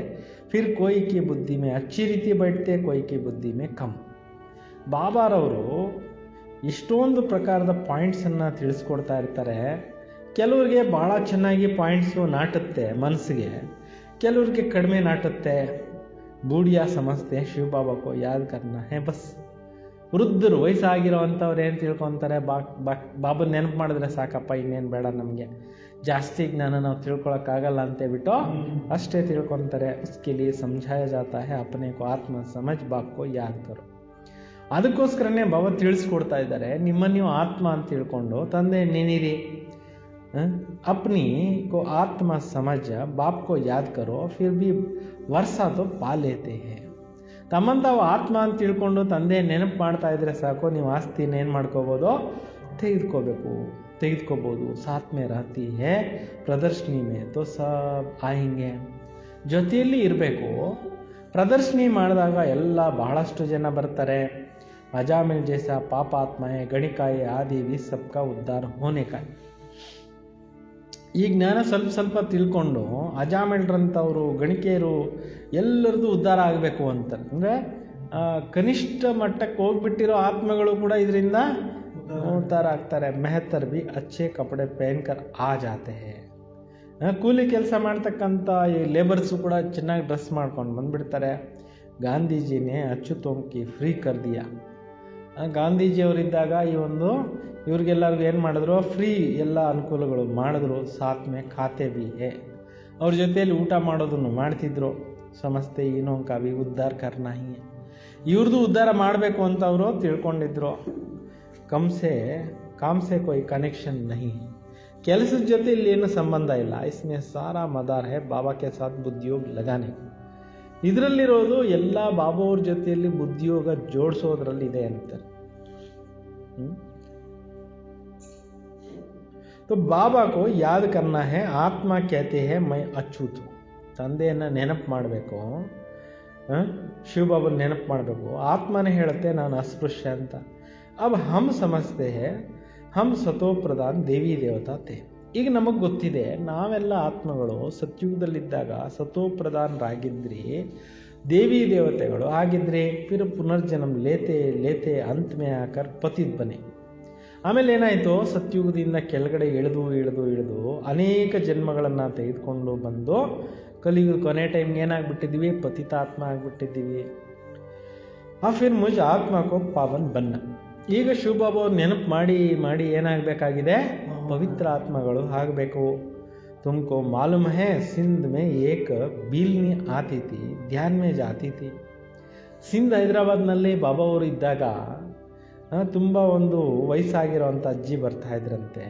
फिर कोई की बुद्धि में अच्छी ರೀತಿ बैठते, कोई की बुद्धि में कम. ಬಾಬಾರವರು ಇಷ್ಟೊಂದು ಪ್ರಕಾರದ ಪಾಯಿಂಟ್ಸನ್ನು ತಿಳಿಸ್ಕೊಡ್ತಾ ಇರ್ತಾರೆ. ಕೆಲವರಿಗೆ ಭಾಳ ಚೆನ್ನಾಗಿ ಪಾಯಿಂಟ್ಸು ನಾಟುತ್ತೆ ಮನಸ್ಸಿಗೆ, ಕೆಲವ್ರಿಗೆ ಕಡಿಮೆ ನಾಟುತ್ತೆ. ಬೂಢಿಯಾ ಸಮಸ್ತೆ ಶಿವ ಬಾಬಾ ಕೋ ಯಾದ್ ಕರ್ನಾ ಹೇ ಬಸ್. ವೃದ್ಧರು ವಯಸ್ಸಾಗಿರೋ ಅಂಥವ್ರು ಏನು ತಿಳ್ಕೊತಾರೆ? ಬಾಬಾ ನೆನಪು ಮಾಡಿದ್ರೆ ಸಾಕಪ್ಪ, ಇನ್ನೇನು ಬೇಡ ನಮಗೆ, ಜಾಸ್ತಿ ಜ್ಞಾನ ನಾವು ತಿಳ್ಕೊಳಕ್ಕಾಗಲ್ಲ ಅಂತೇಳ್ಬಿಟ್ಟು ಅಷ್ಟೇ ತಿಳ್ಕೊತಾರೆ. ಉಸ್ಕೆ ಲಿಯೆ ಸಮझाया जाता है अपने को आत्मा समझ बाप को याद करो. ಅದಕ್ಕೋಸ್ಕರನೇ ಬಾಬಾ ತಿಳಿಸ್ಕೊಡ್ತಾ ಇದ್ದಾರೆ, ನಿಮ್ಮನ್ನು ನೀವು ಆತ್ಮ ಅಂತ ತಿಳ್ಕೊಂಡು ತಂದೆ ನೆನೀರಿ. अपनी को आत्मा समझ बाप को याद करो, फिर भी वर्षा तो पा लेते हैं. ತಮ್ಮನ್ನು ತಾವು ಆತ್ಮ ಅಂತ ತಿಳ್ಕೊಂಡು ತಂದೆ ನೆನಪು ಮಾಡ್ತಾ ಇದ್ರೆ ಸಾಕು, ನೀವು ಆಸ್ತಿನ ಏನು ಮಾಡ್ಕೋಬೋದು? ತೆಗೆದುಕೋಬೋದು. ಸಾತ್ ಮೇ ರಹತಿ ಹೇ ಪ್ರದರ್ಶನಿ ಮೇ ತೋ ಸಬ್ ಆಯೆಂಗೆ. ಜೊತೆಯಲ್ಲಿ ಇರಬೇಕು. ಪ್ರದರ್ಶನಿ ಮಾಡಿದಾಗ ಎಲ್ಲ ಬಹಳಷ್ಟು ಜನ ಬರ್ತಾರೆ. ಅಜಾಮಿಲ್ ಜೈಸಾ ಪಾಪಾತ್ಮಯೇ ಗಣಿಕಾಯಿ ಆದಿ ವಿ ಸಬ್ಕಾ ಉದ್ಧಾರ ಹೋನೆ ಕಾಯಿ. ಈ ಜ್ಞಾನ ಸ್ವಲ್ಪ ತಿಳ್ಕೊಂಡು ಅಜಾಮಿಲ್ರಂಥವರು, ಗಣಿಕೆಯರು ಎಲ್ಲರದ್ದು ಉದ್ಧಾರ ಆಗಬೇಕು ಅಂತ ಅಂದರೆ ಕನಿಷ್ಠ ಮಟ್ಟಕ್ಕೆ ಹೋಗ್ಬಿಟ್ಟಿರೋ ಆತ್ಮಗಳು ಕೂಡ ಇದರಿಂದ ಉದ್ಧಾರ ಆಗ್ತಾರೆ. ಮೆಹತರ್ ಬಿ ಅಚ್ಚೆ ಕಪಡೆ ಪಹನ್ಕರ್ ಆ ಜಾತೆ ಹೇ. ಕೂಲಿ ಕೆಲಸ ಮಾಡ್ತಕ್ಕಂಥ ಈ ಲೇಬರ್ಸು ಕೂಡ ಚೆನ್ನಾಗಿ ಡ್ರೆಸ್ ಮಾಡ್ಕೊಂಡು ಬಂದುಬಿಡ್ತಾರೆ. ಗಾಂಧೀಜಿನೇ ಅಚ್ಚುತೋಂಕಿ ಫ್ರೀ ಕರ್ದಿಯಾ. ಗಾಂಧೀಜಿಯವರಿದ್ದಾಗ ಇವ್ರಿಗೆಲ್ಲರಿಗೂ ಏನು ಮಾಡಿದ್ರು? ಫ್ರೀ ಎಲ್ಲ ಅನುಕೂಲಗಳು ಮಾಡಿದ್ರು. ಸಾತ್ ಮೇ ಖಾತೆ ಬಿ ಹೇ. ಅವ್ರ ಜೊತೆಯಲ್ಲಿ ಊಟ ಮಾಡೋದನ್ನು ಮಾಡ್ತಿದ್ರು. ಸಮಸ್ತೆ ಇನ್ನೊಂದು ಕವಿ ಉದ್ಧಾರ ಕರ್ನಾ ಹಿ. ಇವ್ರದ್ದು ಉದ್ಧಾರ ಮಾಡಬೇಕು ಅಂತ ಅವರು ತಿಳ್ಕೊಂಡಿದ್ರು. ಕಮ್ಸೆ काम से कोई कनेक्शन नहीं है, ಕೆಲಸದ ಜೊತೆ ಇಲ್ಲಿ ಏನು ಸಂಬಂಧ ಇಲ್ಲ. इसमें सारा मदार है बाबा के साथ बुद्धियोग लगाने. ಇದರಲ್ಲಿರೋದು ಎಲ್ಲ ಬಾಬಾ ಅವ್ರ ಜೊತೆಯಲ್ಲಿ ಬುದ್ಧಿಯೋಗ ಜೋಡಿಸೋದ್ರಲ್ಲಿ ಇದೆ ಅಂತಾರೆ. तो बाबा को याद करना है. आत्मा कहते हैं मैं अछूत हूँ. ತಂದೆಯನ್ನು ನೆನಪು ಮಾಡಬೇಕು, ಶಿವಬಾಬನ ನೆನಪು ಮಾಡಬೇಕು. ಆತ್ಮನೇ ಹೇಳುತ್ತೆ ನಾನು ಅಸ್ಪೃಶ್ಯ ಅಂತ. अब हम समझते हैं हम ಸತೋ ಪ್ರಧಾನ್ ದೇವಿ ದೇವತಾ ತೇ. ಈಗ ನಮಗೆ ಗೊತ್ತಿದೆ ನಾವೆಲ್ಲ ಆತ್ಮಗಳು ಸತ್ಯುಗದಲ್ಲಿದ್ದಾಗ ಸತೋ ಪ್ರಧಾನರಾಗಿದ್ರಿ, ದೇವಿ ದೇವತೆಗಳು ಆಗಿದ್ರೆ ಫಿರ್ ಪುನರ್ಜನ್ಮ ಲೇತೆ ಲೇತೆ ಅಂತ್ ಮೇ ಆಕರ್ ಪತಿತ್ ಬನೆ. ಆಮೇಲೆ ಏನಾಯಿತು, ಸತ್ಯುಗದಿಂದ ಕೆಳಗಡೆ ಇಳಿದು ಇಳಿದು ಇಳಿದು ಅನೇಕ ಜನ್ಮಗಳನ್ನು ತೆಗೆದುಕೊಂಡು ಬಂದು ಕಲಿಯುಗ ಕೊನೆ ಟೈಮ್ಗೆ ಏನಾಗ್ಬಿಟ್ಟಿದ್ದೀವಿ, ಪತಿತಾತ್ಮ ಆಗಿಬಿಟ್ಟಿದ್ದೀವಿ. ಆ ಫಿರ್ ಮುಜ್ ಆತ್ಮಕೋ ಪಾವನ್ ಬನ್ನ. ಈಗ ಶಿವಬಾಬಾ ಅವ್ರು ನೆನಪು ಮಾಡಿ ಮಾಡಿ ಏನಾಗಬೇಕಾಗಿದೆ, ಪವಿತ್ರ ಆತ್ಮಗಳು ಆಗಬೇಕು. ತುಮಕೋ ಮಾಲೂಮ್ ಹೇ ಸಿಂಧ್ ಮೇ ಏಕ್ ಬೀಲ್ನಿ ಆತಿ ಥಿ, ಧ್ಯಾನ್ ಮೇ ಜಾತಿ ಥಿ. ಸಿಂಧ್ ಹೈದರಾಬಾದ್ನಲ್ಲಿ ಬಾಬಾ ಅವರು ಇದ್ದಾಗ ತುಂಬ ಒಂದು ವಯಸ್ಸಾಗಿರೋವಂಥ ಅಜ್ಜಿ ಬರ್ತಾ ಇದ್ರಂತೆ.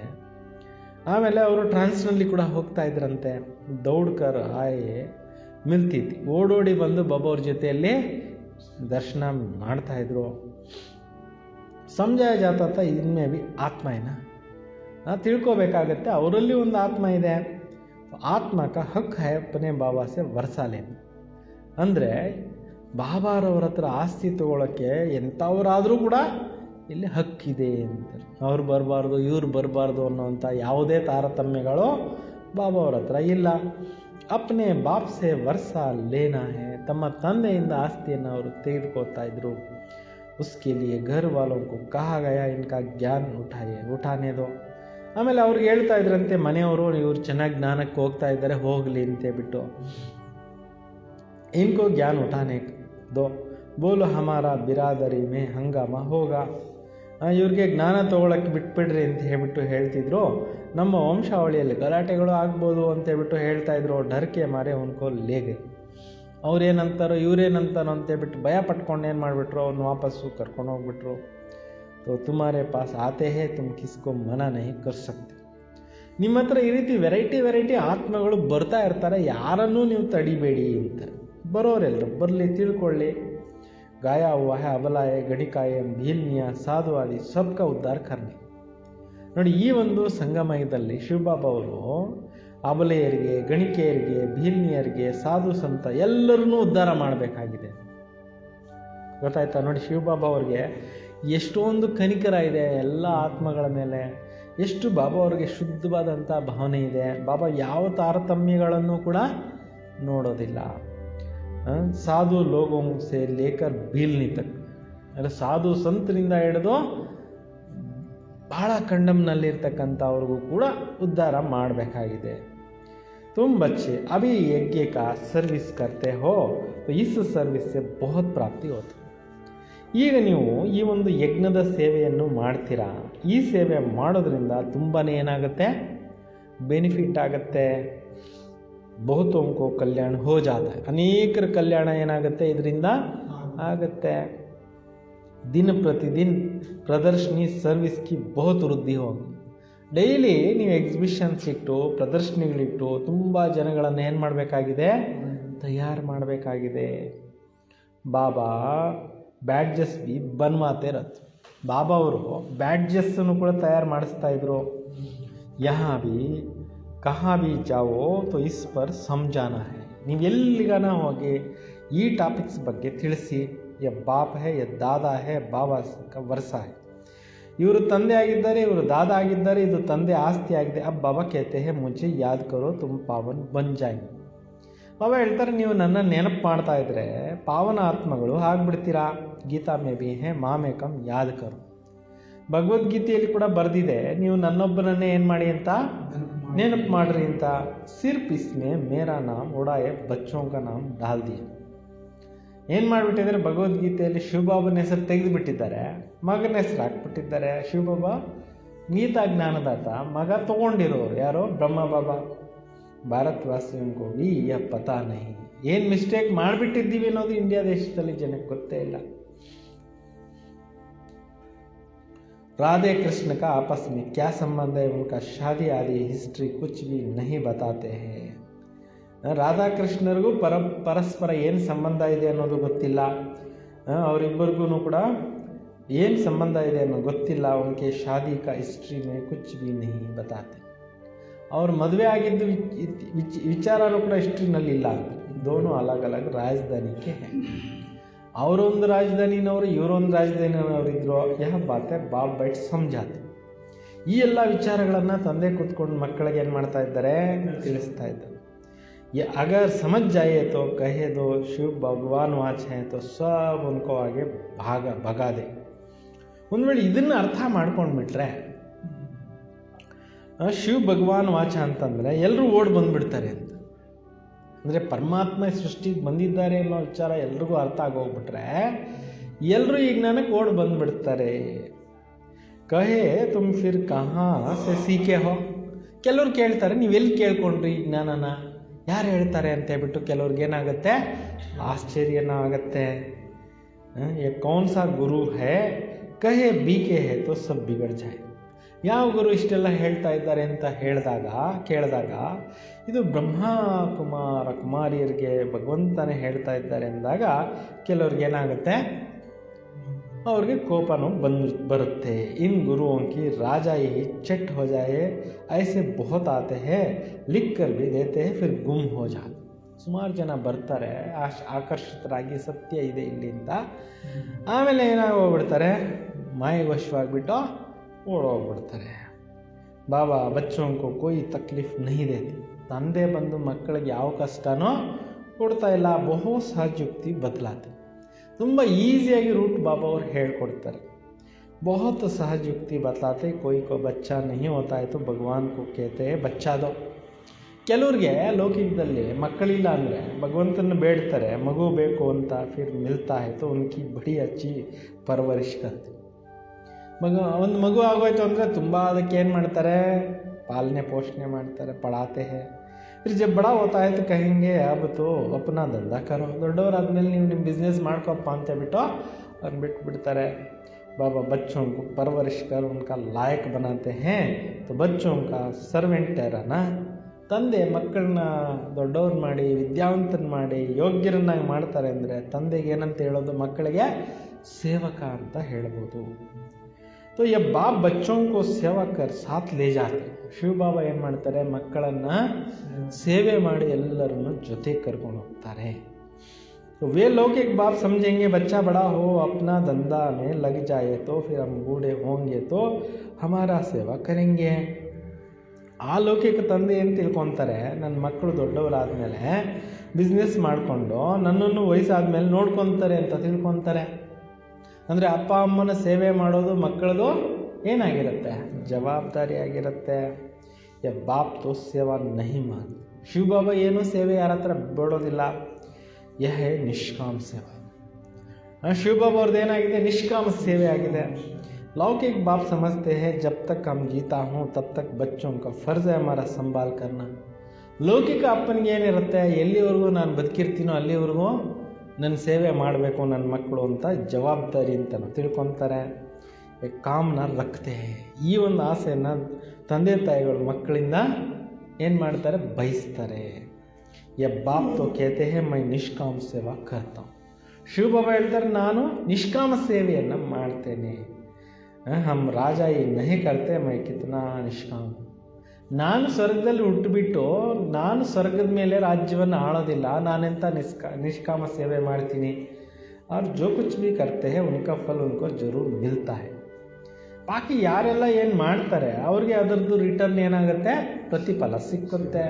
ಆಮೇಲೆ ಅವರು ಟ್ರಾನ್ಸ್ನಲ್ಲಿ ಕೂಡ ಹೋಗ್ತಾ ಇದ್ರಂತೆ. ದೌಡ್ಕರ್ ಆಯೆ ಮಿಲ್ತಿತ್ತು, ಓಡೋಡಿ ಬಂದು ಬಾಬಾ ಅವ್ರ ಜೊತೆಯಲ್ಲಿ ದರ್ಶನ ಮಾಡ್ತಾ ಇದ್ರು. ಸಮಜಾಯ ಜಾತ ತಾ ಇನ್ಮೇ ಭಿ ಆತ್ಮ ಏನ ತಿಳ್ಕೋಬೇಕಾಗತ್ತೆ, ಅವರಲ್ಲಿ ಒಂದು ಆತ್ಮ ಇದೆ. ಆತ್ಮ ಕ ಹಕ್ ಹೈ ಅಪ್ನೆ ಬಾಬಾ ಸೆ ವರ್ಸಾಲೇನು. ಅಂದರೆ ಬಾಬಾರವ್ರ ಹತ್ರ ಆಸ್ತಿ ತಗೊಳ್ಳೋಕ್ಕೆ ಎಂಥವರಾದರೂ ಕೂಡ ಇಲ್ಲಿ ಹಕ್ಕಿದೆ ಅಂತಾರೆ. ಅವ್ರು ಬರಬಾರ್ದು ಇವ್ರು ಬರಬಾರ್ದು ಅನ್ನೋವಂಥ ಯಾವುದೇ ತಾರತಮ್ಯಗಳು ಬಾಬಾ ಅವ್ರ ಹತ್ರ ಇಲ್ಲ. ಅಪ್ನೆ ಬಾಪ್ ಸೆ ವರ್ಷ ಲೇನಾ ಹೇ, ತಮ್ಮ ತಂದೆಯಿಂದ ಆಸ್ತಿಯನ್ನು ಅವರು ತೆಗೆದುಕೊಳ್ತಾ ಇದ್ರು. ಉಸ್ಕೆ ಲಿಯೆ ಘರ್ ವಾಲೋಂ ಕೋ ಕಹಾ ಗಯಾ ಇನ್ಕಾ ಜ್ಞಾನ ಉಠಾನೆ ದೋ. ಆಮೇಲೆ ಅವ್ರಿಗೆ ಹೇಳ್ತಾ ಇದ್ರಂತೆ ಮನೆಯವರು, ಇವ್ರು ಚೆನ್ನಾಗಿ ಜ್ಞಾನಕ್ಕೆ ಹೋಗ್ತಾ ಇದ್ದಾರೆ ಹೋಗಲಿ ಅಂತೇಳ್ಬಿಟ್ಟು, ಇನ್ಕೋ ಜ್ಞಾನ ಉಠಾನೆ ದೋ ಬೋಲು ಹಮಾರ ಬಿರಾದರಿ ಮೇ ಹಂಗಾಮ ಹೋಗ. ಇವ್ರಿಗೆ ಜ್ಞಾನ ತೊಗೊಳಕ್ಕೆ ಬಿಟ್ಬಿಡ್ರಿ ಅಂತ ಹೇಳ್ಬಿಟ್ಟು ಹೇಳ್ತಿದ್ರು. ನಮ್ಮ ವಂಶಾವಳಿಯಲ್ಲಿ ಗಲಾಟೆಗಳು ಆಗ್ಬೋದು ಅಂತೇಳ್ಬಿಟ್ಟು ಹೇಳ್ತಾ ಇದ್ರು. ಡರ್ಕೆ ಮಾರೆ ಉನ್ಕೋ ಲೇಗೆ. ಅವ್ರೇನಂತಾರೋ ಇವ್ರೇನಂತಾರೋ ಅಂತೇಳ್ಬಿಟ್ಟು ಭಯ ಪಟ್ಕೊಂಡು ಏನು ಮಾಡಿಬಿಟ್ರು, ಅವ್ರನ್ನ ವಾಪಸ್ಸು ಕರ್ಕೊಂಡು ಹೋಗ್ಬಿಟ್ರು. ತೋ ತುಮಾರೆ ಪಾಸ್ ಆತೆ ಹೇ ತುಮ್ ಕಿಸ್ಕೋ ಮನಾ ನಹಿ ಕರ್ ಸಕ್ತೆ. ನಿಮ್ಮ ಹತ್ರ ಈ ರೀತಿ ವೆರೈಟಿ ಆತ್ಮಗಳು ಬರ್ತಾ ಇರ್ತಾರೆ, ಯಾರನ್ನೂ ನೀವು ತಡಿಬೇಡಿ ಅಂತಾರೆ. ಬರೋರೆಲ್ಲರೂ ಬರಲಿ, ತಿಳ್ಕೊಳ್ಳಿ. गाया हुआ है अबलाए गणिकाए ಭೀಲ್ನಿಯ ಸಾಧು ಆದಿ ಸಬ್ಕ ಉದ್ಧಾರ ಕರ್ನೆ. ನೋಡಿ, ಈ ಒಂದು ಸಂಗಮಯದಲ್ಲಿ ಶಿವಬಾಬಾ ಅವರು ಅಬಲೆಯರಿಗೆ, ಗಣಿಕೆಯರಿಗೆ, ಭೀಲ್ನಿಯರಿಗೆ, ಸಾಧು ಸಂತ ಎಲ್ಲರನ್ನೂ ಉದ್ಧಾರ ಮಾಡಬೇಕಾಗಿದೆ. ಗೊತ್ತಾಯ್ತಾ? ನೋಡಿ, ಶಿವಬಾಬಾ ಅವ್ರಿಗೆ ಎಷ್ಟೊಂದು ಕನಿಕರ ಇದೆ ಎಲ್ಲ ಆತ್ಮಗಳ ಮೇಲೆ. ಎಷ್ಟು ಬಾಬಾ ಅವ್ರಿಗೆ ಶುದ್ಧವಾದಂಥ ಭಾವನೆ ಇದೆ. ಬಾಬಾ ಯಾವ ತಾರತಮ್ಯಗಳನ್ನು ಕೂಡ ನೋಡೋದಿಲ್ಲ. ಸಾಧು ಲೋಗೋಂ ಸೆ ಲೇಕರ್ ಭೀಲ್ನಿ ತಕ್, ಅಂದರೆ ಸಾಧು ಸಂತರಿಂದ ಹಿಡಿದು ಬಹಳ ಕಂಡಮ್ನಲ್ಲಿರ್ತಕ್ಕಂಥವ್ರಿಗೂ ಕೂಡ ಉದ್ಧಾರ ಮಾಡಬೇಕಾಗಿದೆ. ತುಮ್ ಬಚ್ಚೆ ಅಭಿ ಯಜ್ಞ ಕಾ ಸರ್ವಿಸ್ ಕರ್ತೆ ಹೋ ತೋ ಇಸ್ ಸರ್ವಿಸ್ ಸೆ ಬಹುತ್ ಪ್ರಾಪ್ತಿ ಹೋತು. ಈಗ ನೀವು ಈ ಒಂದು ಯಜ್ಞದ ಸೇವೆಯನ್ನು ಮಾಡ್ತೀರಾ. ಈ ಸೇವೆ ಮಾಡೋದ್ರಿಂದ ತುಂಬಾ ಏನಾಗುತ್ತೆ, ಬೆನಿಫಿಟ್ ಆಗುತ್ತೆ. ಬಹುತೋಂ ಕೋ ಕಲ್ಯಾಣ ಹೋ ಜಾತ, ಅನೇಕರ ಕಲ್ಯಾಣ ಏನಾಗುತ್ತೆ ಇದರಿಂದ ಆಗುತ್ತೆ. ದಿನ ಪ್ರತಿದಿನ ಪ್ರದರ್ಶನಿ ಸರ್ವಿಸ್ ಕಿ ಬಹುತ್ ವೃದ್ಧಿ ಹೋಗಿ. ಡೈಲಿ ನೀವು ಎಕ್ಸಿಬಿಷನ್ಸ್ ಇಟ್ಟು, ಪ್ರದರ್ಶನಿಗಳಿಟ್ಟು ತುಂಬ ಜನಗಳನ್ನು ಏನು ಮಾಡಬೇಕಾಗಿದೆ, ತಯಾರು ಮಾಡಬೇಕಾಗಿದೆ. ಬಾಬಾ ಬ್ಯಾಡ್ಜಸ್ ಬಿ ಬನ್ವಾತೆ ರತ್. ಬಾಬಾ ಅವರು ಬ್ಯಾಡ್ಜಸ್ಸನ್ನು ಕೂಡ ತಯಾರು ಮಾಡಿಸ್ತಾ ಇದ್ರು. ಯಹಾ ಬಿ ಕಹಾ ಬಿ ಜಾವೋ ತೋ ಇಸ್ ಪರ್ ಸಮಜಾನ ಹೈ. ನೀವು ಎಲ್ಲಿಗಾನ ಹೋಗಿ ಈ ಟಾಪಿಕ್ಸ್ ಬಗ್ಗೆ ತಿಳಿಸಿ. ಯ ಬಾಪ್ ಹೈ, ಯ ದಾದಾ ಹೈ, ಬಾಬಾ ವರ್ಷ ಹೈ. ಇವರು ತಂದೆ ಆಗಿದ್ದಾರೆ, ಇವರು ದಾದಾ ಆಗಿದ್ದಾರೆ, ಇದು ತಂದೆ ಆಸ್ತಿ ಆಗಿದೆ. ಅಬ್ ಬಾಬಾ ಕೇತೆ ಹೇ ಮುझे ಯಾದ್ ಕರೋ ತುಮ್ ಪಾವನ್ ಬನ್ ಜಾಯೇಂಗೆ. ಬಾಬಾ ಹೇಳ್ತಾರೆ, ನೀವು ನನ್ನ ನೆನಪು ಮಾಡ್ತಾ ಇದ್ರೆ ಪಾವನ ಆತ್ಮಗಳು ಆಗ್ಬಿಡ್ತೀರಾ. ಗೀತಾ ಮೇ ಬಿ ಹೇ ಮಾಮೇಕಂ ಯಾದ್ ಕರೋ. ಭಗವದ್ಗೀತೆಯಲ್ಲಿ ಕೂಡ ಬರೆದಿದೆ, ನೀವು ನನ್ನೊಬ್ಬನನ್ನೇ ಏನು ಮಾಡಿ ಅಂತ ನೆನಪು ಮಾಡ್ರಿ ಅಂತ. ಸಿರ್ಫ್ ಇಸ್ಮೇ ಮೇರಾ ನಾಮ್ ಉಡಾಯೆ ಬಚ್ಚೋಂ ಕಾ ನಾಮ್ ಡಾಲ್ ದಿಯಾ. ಏನು ಮಾಡಿಬಿಟ್ಟಿದ್ದಾರೆ, ಭಗವದ್ಗೀತೆಯಲ್ಲಿ ಶಿವಬಾಬನ ಹೆಸರು ತೆಗೆದುಬಿಟ್ಟಿದ್ದಾರೆ, ಮಗನ ಹೆಸರು ಹಾಕ್ಬಿಟ್ಟಿದ್ದಾರೆ. ಶಿವಬಾಬಾ ಗೀತಾ ಜ್ಞಾನದಾತ, ಮಗ ತೊಗೊಂಡಿರೋರು ಯಾರೋ ಬ್ರಹ್ಮ ಬಾಬಾ. ಭಾರತವಾಸಿಯಂಗೂ ಈ ಪತಾ ನಹಿ. ಏನು ಮಿಸ್ಟೇಕ್ ಮಾಡಿಬಿಟ್ಟಿದ್ದೀವಿ ಅನ್ನೋದು ಇಂಡಿಯಾ ದೇಶದಲ್ಲಿ ಜನಕ್ಕೆ ಗೊತ್ತೇ ಇಲ್ಲ. राधे कृष्ण का आपस में क्या संबंध है, उनका शादी आदि हिस्ट्री कुछ भी नहीं बताते हैं. ರಾಧಾ ಕೃಷ್ಣರಿಗೂ ಪರಸ್ಪರ ಏನು ಸಂಬಂಧ ಇದೆ ಅನ್ನೋದು ಗೊತ್ತಿಲ್ಲ. ಅವರಿಬ್ಬರಿಗೂ ಕೂಡ ಏನು ಸಂಬಂಧ ಇದೆ ಅನ್ನೋದು ಗೊತ್ತಿಲ್ಲ. ಉನಕೆ ಶಾದಿ ಕಾ ಹಿಸ್ಟ್ರಿ ಮೇ ಕುಚ್ ಭಿ ನಹೀ ಬತಾತೆ. ಅವ್ರ ಮದುವೆ ಆಗಿದ್ದು ವಿಚಾರನೂ ಕೂಡ ಹಿಸ್ಟ್ರಿನಲ್ಲಿ ಇಲ್ಲ. ದೋನೋ ಅಲಗ್ ಅಲಗ್ ರಾಜಧಾನಿಗೆ ಹೇ. ಅವರೊಂದು ರಾಜಧಾನಿನವರು, ಇವರೊಂದು ರಾಜಧಾನಿನವರು ಇದ್ರು. ಯಹ ಬಾತೆ ಬಾಪ್ ಬೈಟ್ ಸಮझाते. ಈ ಎಲ್ಲ ವಿಚಾರಗಳನ್ನು ತಂದೆ ಕೂತ್ಕೊಂಡು ಮಕ್ಕಳಿಗೆ ಏನು ಮಾಡ್ತಾ ಇದ್ದಾರೆ, ತಿಳಿಸ್ತಾ ಇದ್ದಾರೆ. ये अगर समझ जाए तो कहे दो शिव भगवान वाच हैं तो सब उनको आगे भगा दे. ಒಂದು ವೇಳೆ ಇದನ್ನು ಅರ್ಥ ಮಾಡ್ಕೊಂಡ್ಬಿಟ್ರೆ ಶಿವ ಭಗವಾನ್ ವಾಚ ಅಂತಂದರೆ ಎಲ್ಲರೂ ಓಡ್ ಬಂದುಬಿಡ್ತಾರೆ ಅಂತ. ಅಂದರೆ ಪರಮಾತ್ಮ ಸೃಷ್ಟಿಗೆ ಬಂದಿದ್ದಾರೆ ಅನ್ನೋ ವಿಚಾರ ಎಲ್ರಿಗೂ ಅರ್ಥ ಆಗೋಗ್ಬಿಟ್ರೆ ಎಲ್ಲರೂ ಈ ಜ್ಞಾನಕ್ಕೆ ಓಡ್ ಬಂದುಬಿಡ್ತಾರೆ. ಕಹೆ ತುಮ್ ಫಿರ್ ಕಹಾ ಸೆ ಸೀಕೆ ಹೋ. ಕೆಲವ್ರು ಕೇಳ್ತಾರೆ, ನೀವೆಲ್ಲಿ ಕೇಳ್ಕೊಂಡ್ರಿ ಈ ಜ್ಞಾನನ, ಯಾರು ಹೇಳ್ತಾರೆ ಅಂತ ಹೇಳ್ಬಿಟ್ಟು ಕೆಲವ್ರಿಗೆ ಏನಾಗುತ್ತೆ, ಆಶ್ಚರ್ಯನ ಆಗುತ್ತೆ. ये कौन सा गुरु है, कहे बीके है तो सब बिगड़ जाए. ಯಾವ ಗುರು ಇಷ್ಟೆಲ್ಲ ಹೇಳ್ತಾ ಇದ್ದಾರೆ ಅಂತ ಕೇಳಿದಾಗ ಇದು ಬ್ರಹ್ಮ ಕುಮಾರಿಯರಿಗೆ ಭಗವಂತನೇ ಹೇಳ್ತಾ ಇದ್ದಾರೆ ಅಂದಾಗ ಕೆಲವ್ರಿಗೆ ಏನಾಗುತ್ತೆ, ಅವ್ರಿಗೆ ಕೋಪನೂ ಬರುತ್ತೆ. ಇನ್ ಗುರುओं की राजा ही चट हो जाए ऐसे बहुत आते हैं, लिख कर भी देते हैं फिर गुम हो जाते. ಸುಮಾರು ಜನ ಬರ್ತಾರೆ ಆಕರ್ಷಿತರಾಗಿ ಸತ್ಯ ಇದೆ ಇಲ್ಲಿ ಅಂತ, ಆಮೇಲೆ ಏನಾಗೋಗ್ಬಿಡ್ತಾರೆ, ಮಾಯವಶವಾಗಿಬಿಟ್ಟು ಓಡೋಗ್ಬಿಡ್ತಾರೆ. ಬಾಬಾ ಬಚ್ಚೋಂಕೋ ಕೋಯಿ ತಕ್ಲೀಫ್ ನಹಿ ದೇತಿ. ತಂದೆ ಬಂದು ಮಕ್ಕಳಿಗೆ ಯಾವ ಕಷ್ಟನೋ ಕೊಡ್ತಾ ಇಲ್ಲ. ಬಹು ಸಹಜಯುಕ್ತಿ ಬದಲಾತೆ. ತುಂಬ ಈಸಿಯಾಗಿ ರೂಟ್ ಬಾಬಾ ಅವ್ರು ಹೇಳ್ಕೊಡ್ತಾರೆ. बहुत सहज युक्ति बतलाते. कोई को बच्चा नहीं होता है तो भगवान को कहते हैं बच्चा दो. ಕೆಲವ್ರಿಗೆ ಲೌಕಿಕದಲ್ಲಿ ಮಕ್ಕಳಿಲ್ಲ ಅಂದರೆ ಭಗವಂತನ ಬೇಡ್ತಾರೆ, ಮಗು ಬೇಕು ಅಂತ. ಫಿರ್ ಮಿಲ್ತಾ है तो उनकी बड़ी अच्छी परवरिश करते. ಒಂದು ಮಗು ಆಗೋಯ್ತು ಅಂದರೆ ತುಂಬ ಅದಕ್ಕೆ ಏನು ಮಾಡ್ತಾರೆ, ಪಾಲನೆ ಪೋಷಣೆ ಮಾಡ್ತಾರೆ, ಪढ़ाते हैं. फिर जब बड़ा होता है तो कहेंगे अब तो अपना ದಂಧಾ करो. ದೊಡ್ಡವರಾದ್ಮೇಲೆ ನೀವು ನಿಮ್ಮ ಬಿಸ್ನೆಸ್ ಮಾಡ್ಕೊಪ್ಪ ಅಂತ ಹೇಳ್ಬಿಟ್ಟು ಅವ್ರು ಬಿಟ್ಬಿಡ್ತಾರೆ. बाबा बच्चों को परवरिश कर उनका लायक बनाते हैं तो बच्चों का सर्वेंट ठहराना. ತಂದೆ ಮಕ್ಕಳನ್ನ ದೊಡ್ಡವ್ರು ಮಾಡಿ ವಿದ್ಯಾವಂತನ ಮಾಡಿ ಯೋಗ್ಯರನ್ನಾಗಿ ಮಾಡ್ತಾರೆ ಅಂದರೆ ತಂದೆಗೆ ಏನಂತ ಹೇಳೋದು, ಮಕ್ಕಳಿಗೆ ಸೇವಕ ಅಂತ ಹೇಳ್ಬೋದು. तो ये बाप बच्चों को सेवा कर साथ ले जाते. ಶಿವ ಬಾಬಾ ಏನು ಮಾಡ್ತಾರೆ, ಮಕ್ಕಳನ್ನು ಸೇವೆ ಮಾಡಿ ಎಲ್ಲರನ್ನು ಜೊತೆ ಕರ್ಕೊಂಡು ಹೋಗ್ತಾರೆ. तो वे लोग एक बाप समझेंगे बच्चा बड़ा हो अपना धंधा में लग जाए तो फिर हम बूढ़े होंगे तो हमारा सेवा करेंगे. ಆ ಲೌಕಿಕ ತಂದೆ ಏನು ತಿಳ್ಕೊತಾರೆ, ನನ್ನ ಮಕ್ಕಳು ದೊಡ್ಡವರಾದಮೇಲೆ ಬಿಸ್ನೆಸ್ ಮಾಡಿಕೊಂಡು ನನ್ನನ್ನು ವಯಸ್ಸಾದ್ಮೇಲೆ ನೋಡ್ಕೊತಾರೆ ಅಂತ ತಿಳ್ಕೊತಾರೆ. ಅಂದರೆ ಅಪ್ಪ ಅಮ್ಮನ ಸೇವೆ ಮಾಡೋದು ಮಕ್ಕಳದು ಏನಾಗಿರುತ್ತೆ, ಜವಾಬ್ದಾರಿ ಆಗಿರುತ್ತೆ. ಯ ಬಾಪ್ ತೋ ಸೇವಾ ನಹಿ ಮಾಂಗ್. ಶಿವ ಬಾಬಾ ಏನೂ ಸೇವೆ ಯಾರ ಹತ್ರ ಬೇಡೋದಿಲ್ಲ. यह है निष्काम सेवा. शिव बाबा और ಏನಾಗಿದೆ, निष्काम ಸೇವೆ ಆಗಿದೆ. लौकिक बाप समझते हैं जब तक हम जीता हूँ तब तक बच्चों का फर्ज है हमारा संभाल करना. ಲೌಕಿಕ ಅಪ್ಪನಿಗೆ ಏನಿರುತ್ತೆ, ಎಲ್ಲಿವರೆಗೂ ನಾನು ಬದುಕಿರ್ತೀನೋ ಅಲ್ಲಿವರೆಗೂ ನನ್ನ ಸೇವೆ ಮಾಡಬೇಕು ನನ್ನ ಮಕ್ಕಳು ಅಂತ ಜವಾಬ್ದಾರಿ ಅಂತ ತಿಳ್ಕೊತಾರೆ. ಕಾಮನ ರಕ್ತೆ. ಈ ಒಂದು ಆಸೆಯನ್ನು ತಂದೆ ತಾಯಿಗಳು ಮಕ್ಕಳಿಂದ ಏನು ಮಾಡ್ತಾರೆ, ಬಯಸ್ತಾರೆ. ಯ ಬಾಪ್ ತೋ ಕೇತೆ ಹೇ ಮೈ ನಿಷ್ಕಾಮ ಸೇವಾ ಕರ್ತಾ ಹೂಂ. ಶಿವ ಬಾಬಾ ಹೇಳ್ತಾರೆ, ನಾನು ನಿಷ್ಕಾಮ ಸೇವೆಯನ್ನು ಮಾಡ್ತೇನೆ. ಹಮ್ ರಾಜ ಈ ನಹಿ ಕರ್ತೆ ಮೈ ಕಿತ್ನಾ ನಿಷ್ಕಾಮ. ನಾನು ಸ್ವರ್ಗದಲ್ಲಿ ಹುಟ್ಟುಬಿಟ್ಟು ನಾನು ಸ್ವರ್ಗದ ಮೇಲೆ ರಾಜ್ಯವನ್ನು ಆಳೋದಿಲ್ಲ, ನಾನೆಂತ ನಿಷ್ಕಾಮ ಸೇವೆ ಮಾಡ್ತೀನಿ. ಅವ್ರು ಜೋ ಕುಚ್ ಭಿ ಕರ್ತೆ ಹೇ ಉನ್ಕಾ ಫಲ್ ಉನ್ಕೋ ಜರೂರ್ ಮಿಲ್ತಾ ಹೈ. ಬಾಕಿ ಯಾರೆಲ್ಲ ಏನು ಮಾಡ್ತಾರೆ ಅವ್ರಿಗೆ ಅದರದ್ದು ರಿಟರ್ನ್ ಏನಾಗುತ್ತೆ, ಪ್ರತಿಫಲ ಸಿಕ್ಕುತ್ತೆ.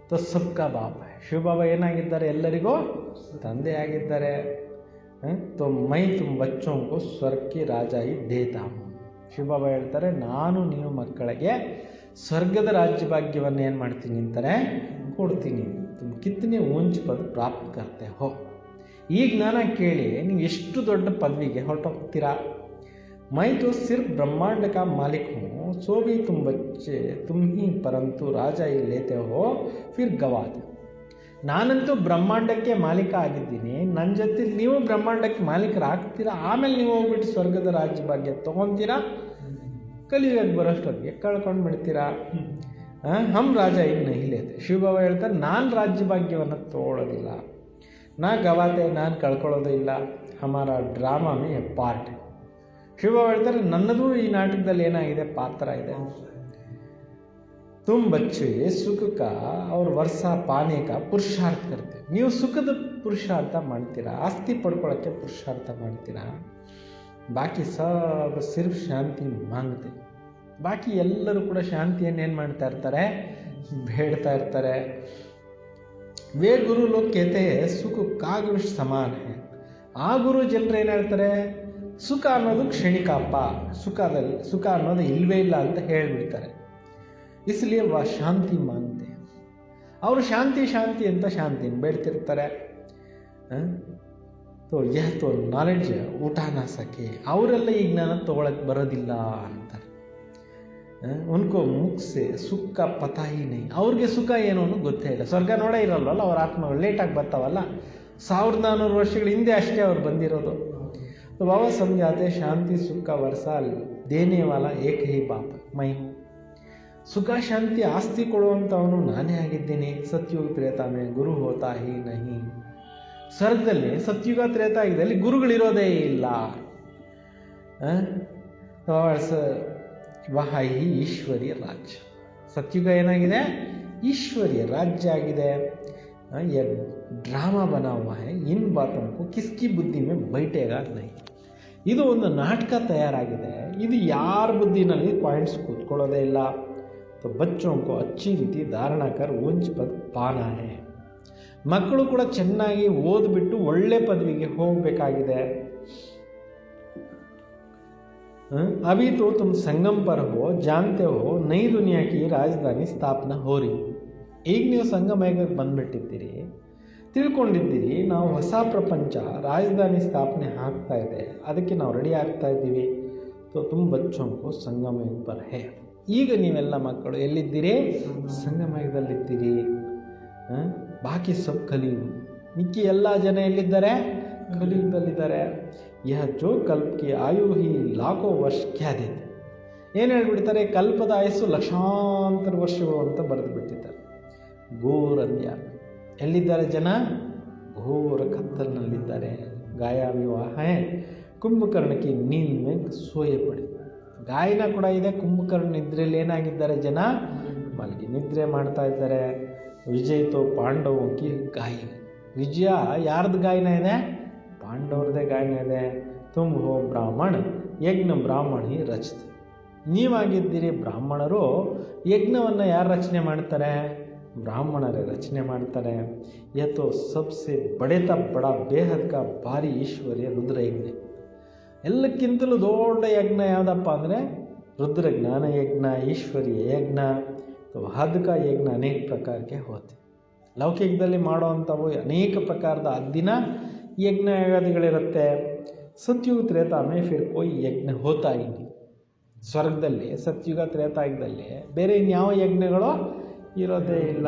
तो सबका बाप है. ಶಿವ ಬಾಬಾ ಏನಾಗಿದ್ದಾರೆ, ಎಲ್ಲರಿಗೂ ತಂದೆ ಆಗಿದ್ದಾರೆ. तो मैं तुम बच्चों को स्वर्ग की राजा ही देता हूँ. ಶಿವ ಬಾಬಾ ಹೇಳ್ತಾರೆ, ನಾನು ನೀವು ಮಕ್ಕಳಿಗೆ ಸ್ವರ್ಗದ ರಾಜ್ಯ ಭಾಗ್ಯವನ್ನು ಏನು ಮಾಡ್ತೀನಿ ಅಂತಾರೆ, ಕೊಡ್ತೀನಿ. ತುಮ್ ಕಿತ್ತನೆ ಊಂಚ ಪದ ಪ್ರಾಪ್ತ ಕರ್ತೆ ಹೋ. ಈ ಜ್ಞಾನ ಕೇಳಿ ನೀವು ಎಷ್ಟು ದೊಡ್ಡ ಪದವಿಗೆ ಹೊರಟೋಗ್ತೀರಾ. मैं तो सिर्फ ब्रह्मांड का मालिक हूँ, सो भी तुम बच्चे तुम ही परंतु राजा ही लेते हो फिर गवाते. ನಾನಂತೂ ಬ್ರಹ್ಮಾಂಡಕ್ಕೆ ಮಾಲೀಕ ಆಗಿದ್ದೀನಿ, ನನ್ನ ಜೊತೆ ನೀವು ಬ್ರಹ್ಮಾಂಡಕ್ಕೆ ಮಾಲೀಕರಾಗ್ತೀರಾ, ಆಮೇಲೆ ನೀವು ಹೋಗ್ಬಿಟ್ಟು ಸ್ವರ್ಗದ ರಾಜ್ಯ ಭಾಗ್ಯ ತೊಗೊತೀರಾ, ಕಲಿಯುಗಕ್ಕೆ ಬರೋಷ್ಟೊತ್ತಿಗೆ ಕಳ್ಕೊಂಡು ಬಿಡ್ತೀರಾ. ಹಮ್ ರಾಜ ಈಗ ನಹಿಲೇತೆ. ಶಿವಬಾಬಾ ಹೇಳ್ತಾರೆ, ನಾನು ರಾಜ್ಯ ಭಾಗ್ಯವನ್ನು ತಗೊಳ್ಳೋದಿಲ್ಲ, ನಾ ಗವಾತೆ, ನಾನು ಕಳ್ಕೊಳ್ಳೋದು ಇಲ್ಲ. ಹಮಾರ ಡ್ರಾಮಾ ಮೇ ಪಾರ್ಟ್. ಶಿವಬಾಬಾ ಹೇಳ್ತಾರೆ, ನನ್ನದು ಈ ನಾಟಕದಲ್ಲಿ ಏನಾಗಿದೆ, ಪಾತ್ರ ಇದೆ. ತುಮ್ ಬಚ್ಚೆ ಸುಖ ಕಾ ಅವ್ರ ವರ್ಷ ಪಾನೆ ಕಾ ಪುರುಷಾರ್ಥ ಕರ್ತೆ. ನೀವು ಸುಖದ ಪುರುಷಾರ್ಥ ಮಾಡ್ತೀರಾ, ಆಸ್ತಿ ಪಡ್ಕೊಳ್ಳೋಕ್ಕೆ ಪುರುಷಾರ್ಥ ಮಾಡ್ತೀರಾ. ಬಾಕಿ ಸಬ್ ಸಿರ್ಫ್ ಶಾಂತಿ ಮಾಂಗತೆ. ಬಾಕಿ ಎಲ್ಲರೂ ಕೂಡ ಶಾಂತಿಯನ್ನು ಏನು ಮಾಡ್ತಾ ಇರ್ತಾರೆ, ಬೇಡ್ತಾ ಇರ್ತಾರೆ. ವೇ ಗುರು ಲೋಕ್ ಕೇತೆ ಸುಖ ಕಾಗುಷ್ ಸಮಾನ ಹೇ. ಆ ಗುರು ಜನರು ಏನು ಹೇಳ್ತಾರೆ, ಸುಖ ಅನ್ನೋದು ಕ್ಷಣಿಕಪ್ಪ, ಸುಖ ಅನ್ನೋದು ಇಲ್ವೇ ಇಲ್ಲ ಅಂತ ಹೇಳಿಬಿಡ್ತಾರೆ. ಇಸ್ಲಿಯೇ ವಾ ಶಾಂತಿ ಮಾಂಗತೆ. ಅವರು ಶಾಂತಿ ಶಾಂತಿ ಅಂತ ಶಾಂತಿನ ಬೇಡ್ತಿರ್ತಾರೆ. ತೋ ಯಹ ತೋ ನಾಲೆಡ್ಜ್ ಉಠಾನ ಸಕೆ. ಅವರೆಲ್ಲ ಈ ಜ್ಞಾನ ತಗೊಳಕ್ಕೆ ಬರೋದಿಲ್ಲ ಅಂತಾರೆ. ಉನ್ಕೋ ಮುಖ್ಸೆ ಸುಖ ಪತಾ ಹಿ ನೈ. ಅವ್ರಿಗೆ ಸುಖ ಏನು ಅನ್ನೋ ಗೊತ್ತೇ ಇಲ್ಲ. ಸ್ವರ್ಗ ನೋಡೇ ಇರಲ್ವಲ್ಲ ಅವ್ರ ಆತ್ಮಗಳು, ಲೇಟಾಗಿ ಬರ್ತಾವಲ್ಲ. 1400 ವರ್ಷಗಳ ಹಿಂದೆ ಅಷ್ಟೇ ಅವ್ರು ಬಂದಿರೋದು. ಬಾಬಾ ಸಮझाते ಶಾಂತಿ ಸುಖ ವರ್ಷ ದೇನೆ ವಾಲ ಏಕ ಹಿ ಬಾಪ್ ಮೈ ಹೂಂ. ಸುಖ ಶಾಂತಿ ಆಸ್ತಿ ಕೊಡುವಂಥವನು ನಾನೇ ಆಗಿದ್ದೀನಿ. ಸತ್ಯುಗ ತ್ರೇತಾಮೆ ಗುರು ಹೋತಾ ಹಿ ನಹಿ. ಸ್ವರ್ಗದಲ್ಲಿ ಸತ್ಯುಗ ತ್ರೇತಾಯುಗದಲ್ಲಿ ಗುರುಗಳಿರೋದೇ ಇಲ್ಲ. ವಹ ಹಿ ಈಶ್ವರಿಯ ರಾಜ್ಯ. ಸತ್ಯುಗ ಏನಾಗಿದೆ, ಈಶ್ವರಿಯ ರಾಜ್ಯ ಆಗಿದೆ. ಡ್ರಾಮಾ ಬನಾ ಹುವಾ ಹೈ, ಇನ್ ಬಾತೋं को किसकी बुद्धि में बैठेगा नहीं. ಇದು ಒಂದು ನಾಟಕ ತಯಾರಾಗಿದೆ, ಇದು ಯಾರ ಬುದ್ಧಿನಲ್ಲಿ ಪಾಯಿಂಟ್ಸ್ ಕೂತ್ಕೊಳ್ಳೋದೇ ಇಲ್ಲ. तो बच्चों को अच्छी ರೀತಿ ಧಾರಣ ಕರ್ ಉಂಚ ಪದ ಪಾನಾ ಹೈ. ಮಕ್ಕಳು ಕೂಡ ಚೆನ್ನಾಗಿ ಓದ್ಬಿಟ್ಟು ಒಳ್ಳೆ ಪದವಿಗೆ ಹೋಗಬೇಕಾಗಿದೆ. अभी तो तुम संगम पर हो, जानते हो नई दुनिया की राजधानी स्थापना हो रही. ಈಗ ನೀವು ಸಂಗಮಯುಗಕ್ಕೆ ಬಂದ್ಬಿಟ್ಟಿದ್ದೀರಿ, ತಿಳ್ಕೊಂಡಿದ್ದೀರಿ ನಾವು ಹೊಸ ಪ್ರಪಂಚ ರಾಜಧಾನಿ ಸ್ಥಾಪನೆ ಆಗ್ತಾ ಇದೆ, ಅದಕ್ಕೆ ನಾವು ರೆಡಿ ಆಗ್ತಾ ಇದ್ದೀವಿ. तो तुम बच्चों को संगमयुग पर है. ಈಗ ನೀವೆಲ್ಲ ಮಕ್ಕಳು ಎಲ್ಲಿದ್ದೀರಿ, ಸಂಗಮಯುಗದಲ್ಲಿದ್ದೀರಿ. ಬಾಕಿ ಸಬ್ ಕಲಿಯುಗ. ಮಿಕ್ಕಿ ಎಲ್ಲ ಜನ ಎಲ್ಲಿದ್ದಾರೆ, ಕಲಿಯುಗದಲ್ಲಿದ್ದಾರೆ. ಯಹ ಜೋ ಕಲ್ಪಕ್ಕೆ ಆಯು ಹಿ ಲಾಖೋ ವರ್ಷ ಕ್ಯಾ ದೇತೆ. ಏನು ಹೇಳ್ಬಿಡ್ತಾರೆ, ಕಲ್ಪದ ಆಯಸ್ಸು ಲಕ್ಷಾಂತರ ವರ್ಷಗಳು ಅಂತ ಬರೆದು ಬಿಟ್ಟಿದ್ದಾರೆ. ಘೋರ ಅಂದ್ಯಾರ. ಎಲ್ಲಿದ್ದಾರೆ ಜನ, ಘೋರ ಕತ್ತಲಿನಲ್ಲಿದ್ದಾರೆ. ಗಾಯ ವಿವಾಹ ಕುಂಭಕರ್ಣಕ್ಕೆ ನೀಂದ್ ಮೇಲೆ ಸೋಯೆ ಪಡಿ. ಗಾಯನ ಕೂಡ ಇದೆ. ಕುಂಭಕರ್ಣ ನಿದ್ರೆಯಲ್ಲಿ ಏನಾಗಿದ್ದಾರೆ ಜನ, ಮಲಗಿ ನಿದ್ರೆ ಮಾಡ್ತಾ ಇದ್ದಾರೆ. ವಿಜಯ್ ತೋ ಪಾಂಡವೋಂಕಿ ಗಾಯ. ವಿಜಯ ಯಾರ್ದು ಗಾಯನ ಇದೆ, ಪಾಂಡವ್ರದೇ ಗಾಯನ ಇದೆ. ತುಮ್ ಹೋ ಬ್ರಾಹ್ಮಣ ಯಜ್ಞ ಬ್ರಾಹ್ಮಣಿ ರಚಿತ. ನೀವಾಗಿದ್ದೀರಿ ಬ್ರಾಹ್ಮಣರು, ಯಜ್ಞವನ್ನು ಯಾರು ರಚನೆ ಮಾಡ್ತಾರೆ, ಬ್ರಾಹ್ಮಣರೇ ರಚನೆ ಮಾಡ್ತಾರೆ. ಯಥೋ ಸಬ್ಸೆ ಬಡೆತ ಬಡ ಬೇಹದ್ಕ ಭಾರಿ ಈಶ್ವರ್ಯ ರುದ್ರಯಜ್ಞ. ಎಲ್ಲಕ್ಕಿಂತಲೂ ದೊಡ್ಡ ಯಜ್ಞ ಯಾವುದಪ್ಪ ಅಂದರೆ ರುದ್ರ ಜ್ಞಾನ ಯಜ್ಞ, ಈಶ್ವರಿಯ ಯಜ್ಞ. ಹದ್ ಕಾ ಯಜ್ಞ ಅನೇಕ ಪ್ರಕಾರಕ್ಕೆ ಹೋತೆ. ಲೌಕಿಕದಲ್ಲಿ ಮಾಡುವಂಥವು ಅನೇಕ ಪ್ರಕಾರದ ದಿನ ಯಜ್ಞ ಯಾಗಾದಿಗಳಿರುತ್ತೆ. ಸತ್ಯುಗ ತ್ರೇತಾಮೆ ಫಿರ್ ಕೋಯಿ ಯಜ್ಞ ಹೋತಾ ಇಲ್ಲ. ಸ್ವರ್ಗದಲ್ಲಿ ಸತ್ಯುಗ ತ್ರೇತಾಯುಗದಲ್ಲಿ ಬೇರೆ ಇನ್ಯಾವ ಯಜ್ಞಗಳು ಇರೋದೇ ಇಲ್ಲ.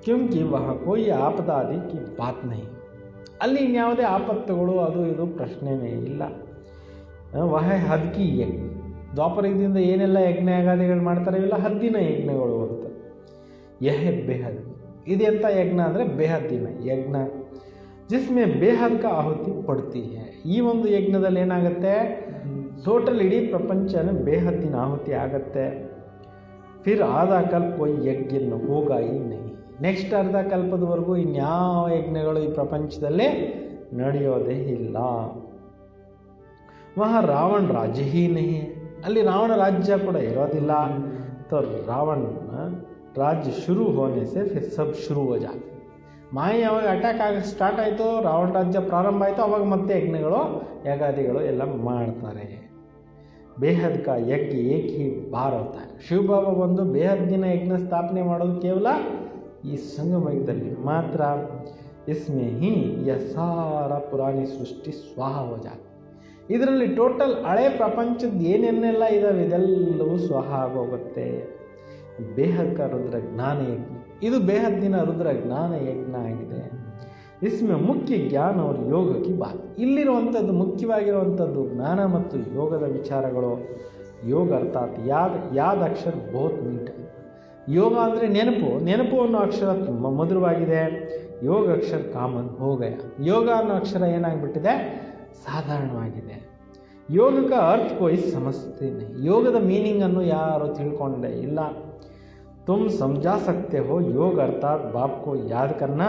ಕ್ಯೂಂಕಿ ವಹ ಕೋಯಿ ಆಪದಾದಿ ಕಿ ಬಾತ್ ನಹಿ. ಅಲ್ಲಿ ಇನ್ಯಾವುದೇ ಆಪತ್ತುಗಳು ಅದು ಇದು ಪ್ರಶ್ನೆನೇ ಇಲ್ಲ. ವಹ ಹದ್ಕಿ ಯಜ್ಞ. ದ್ವಾಪರದಿಂದ ಏನೆಲ್ಲ ಯಜ್ಞ ಯಾಗಾದಿಗಳು ಮಾಡ್ತಾರೆ ಇವೆಲ್ಲ ಹದ್ದಿನ ಯಜ್ಞಗಳು ಅಂತ. ಯಹ ಬೇಹದ್. ಇದೆಂಥ ಯಜ್ಞ ಅಂದರೆ ಬೇಹದ್ದಿನ ಯಜ್ಞ. ಜಿಸ್ಮೆ ಬೇಹದ್ ಕಾ ಆಹುತಿ ಪಡ್ತಿ ಹೈ. ಈ ಒಂದು ಯಜ್ಞದಲ್ಲಿ ಏನಾಗುತ್ತೆ, ಟೋಟಲ್ ಇಡೀ ಪ್ರಪಂಚನ ಬೇಹದ್ದಿನ ಆಹುತಿ ಆಗತ್ತೆ. ಫಿರ್ ಆಧಾ ಕಲ್ಪ ಕೊಯ್ ಯಜ್ಞ ಹೋಗಾ ಈ ನಹಿ. ನೆಕ್ಸ್ಟ್ ಅರ್ಧ ಕಲ್ಪದವರೆಗೂ ಇನ್ಯಾವ ಯಜ್ಞಗಳು ಈ ಪ್ರಪಂಚದಲ್ಲೇ ನಡೆಯೋದೇ ಇಲ್ಲ. ವಹ ರಾವಣ ರಾಜ್ಯ ಹಿ ನಹಿ. ಅಲ್ಲಿ ರಾವಣ ರಾಜ್ಯ ಕೂಡ ಇರೋದಿಲ್ಲ. ತೋ ರಾವಣ ರಾಜ್ಯ ಶುರು ಹೋನೆ ಸೆ ಫಿರ್ ಸಬ್ ಶುರು ಹೋ ಜಾತೆ. ಮಾಯೆ ಯಾವಾಗ ಅಟ್ಯಾಕ್ ಆಗ ಸ್ಟಾರ್ಟ್ ಆಯಿತು, ರಾವಣ ರಾಜ್ಯ ಪ್ರಾರಂಭ ಆಯಿತು, ಅವಾಗ ಮತ್ತೆ ಯಜ್ಞಗಳು ಯಾಗಾದಿಗಳು ಎಲ್ಲ ಮಾಡ್ತಾರೆ. ಬೇಹದ್ ಕಾ ಯಜ್ಞ ಏಕ್ ಹಿ ಬಾರ್ ಹೋತಾ ಹೈ. ಶಿವಬಾಬಾ ಬಂದು ಬೇಹದ್ದಿನ ಯಜ್ಞ ಸ್ಥಾಪನೆ ಮಾಡೋದು ಕೇವಲ ಈ ಸಂಗಮಯುಗದಲ್ಲಿ ಮಾತ್ರ. ಇಸ್ಮೆ ಹಿ ಯ ಸಾರ ಪುರಾಣಿ ಸೃಷ್ಟಿ ಸ್ವಾಹ ಹೋ ಜಾತೆ. ಇದರಲ್ಲಿ ಟೋಟಲ್ ಹಳೆ ಪ್ರಪಂಚದ ಏನೇನೆಲ್ಲ ಇದಾವೆ ಇದೆಲ್ಲವೂ ಸ್ವಾಹ ಆಗೋಗುತ್ತೆ. ಬೇಹದ್ ಕಾ ರುದ್ರ ಜ್ಞಾನ ಯಜ್ಞ. ಇದು ಬೇಹದ್ದಿನ ರುದ್ರ ಜ್ಞಾನ ಯಜ್ಞ ಆಗಿದೆ. ಇಸ್ಮೆ ಮುಖ್ಯ ಜ್ಞಾನ और ಯೋಗ ಕಿ ಬಾತ್. ಇಲ್ಲಿರುವಂಥದ್ದು ಮುಖ್ಯವಾಗಿರುವಂಥದ್ದು ಜ್ಞಾನ ಮತ್ತು ಯೋಗದ ವಿಚಾರಗಳು. ಯೋಗ ಅರ್ಥಾತ್ ಯಾದ್ ಅಕ್ಷರ ಬಹುತ್ ಮೀಠ. ಯೋಗ ಅಂದರೆ ನೆನಪು ಅನ್ನೋ ಅಕ್ಷರ ತುಂಬ ಮಧುರವಾಗಿದೆ. ಯೋಗ ಅಕ್ಷರ ಕಾಮನ್ ಹೋಗಯ. ಯೋಗ ಅನ್ನೋ ಅಕ್ಷರ ಏನಾಗ್ಬಿಟ್ಟಿದೆ, ಸಾಧಾರಣವಾಗಿದೆ. ಯೋಗ ಕಾ ಅರ್ಥ ಕೋಯಿ ಸಮಜ್ತೆ ನಹೀ. ಯೋಗದ ಮೀನಿಂಗನ್ನು ಯಾರು ತಿಳ್ಕೊಂಡೇ ಇಲ್ಲ. तुम समझा सकते हो योग अर्थात बाप को याद करना.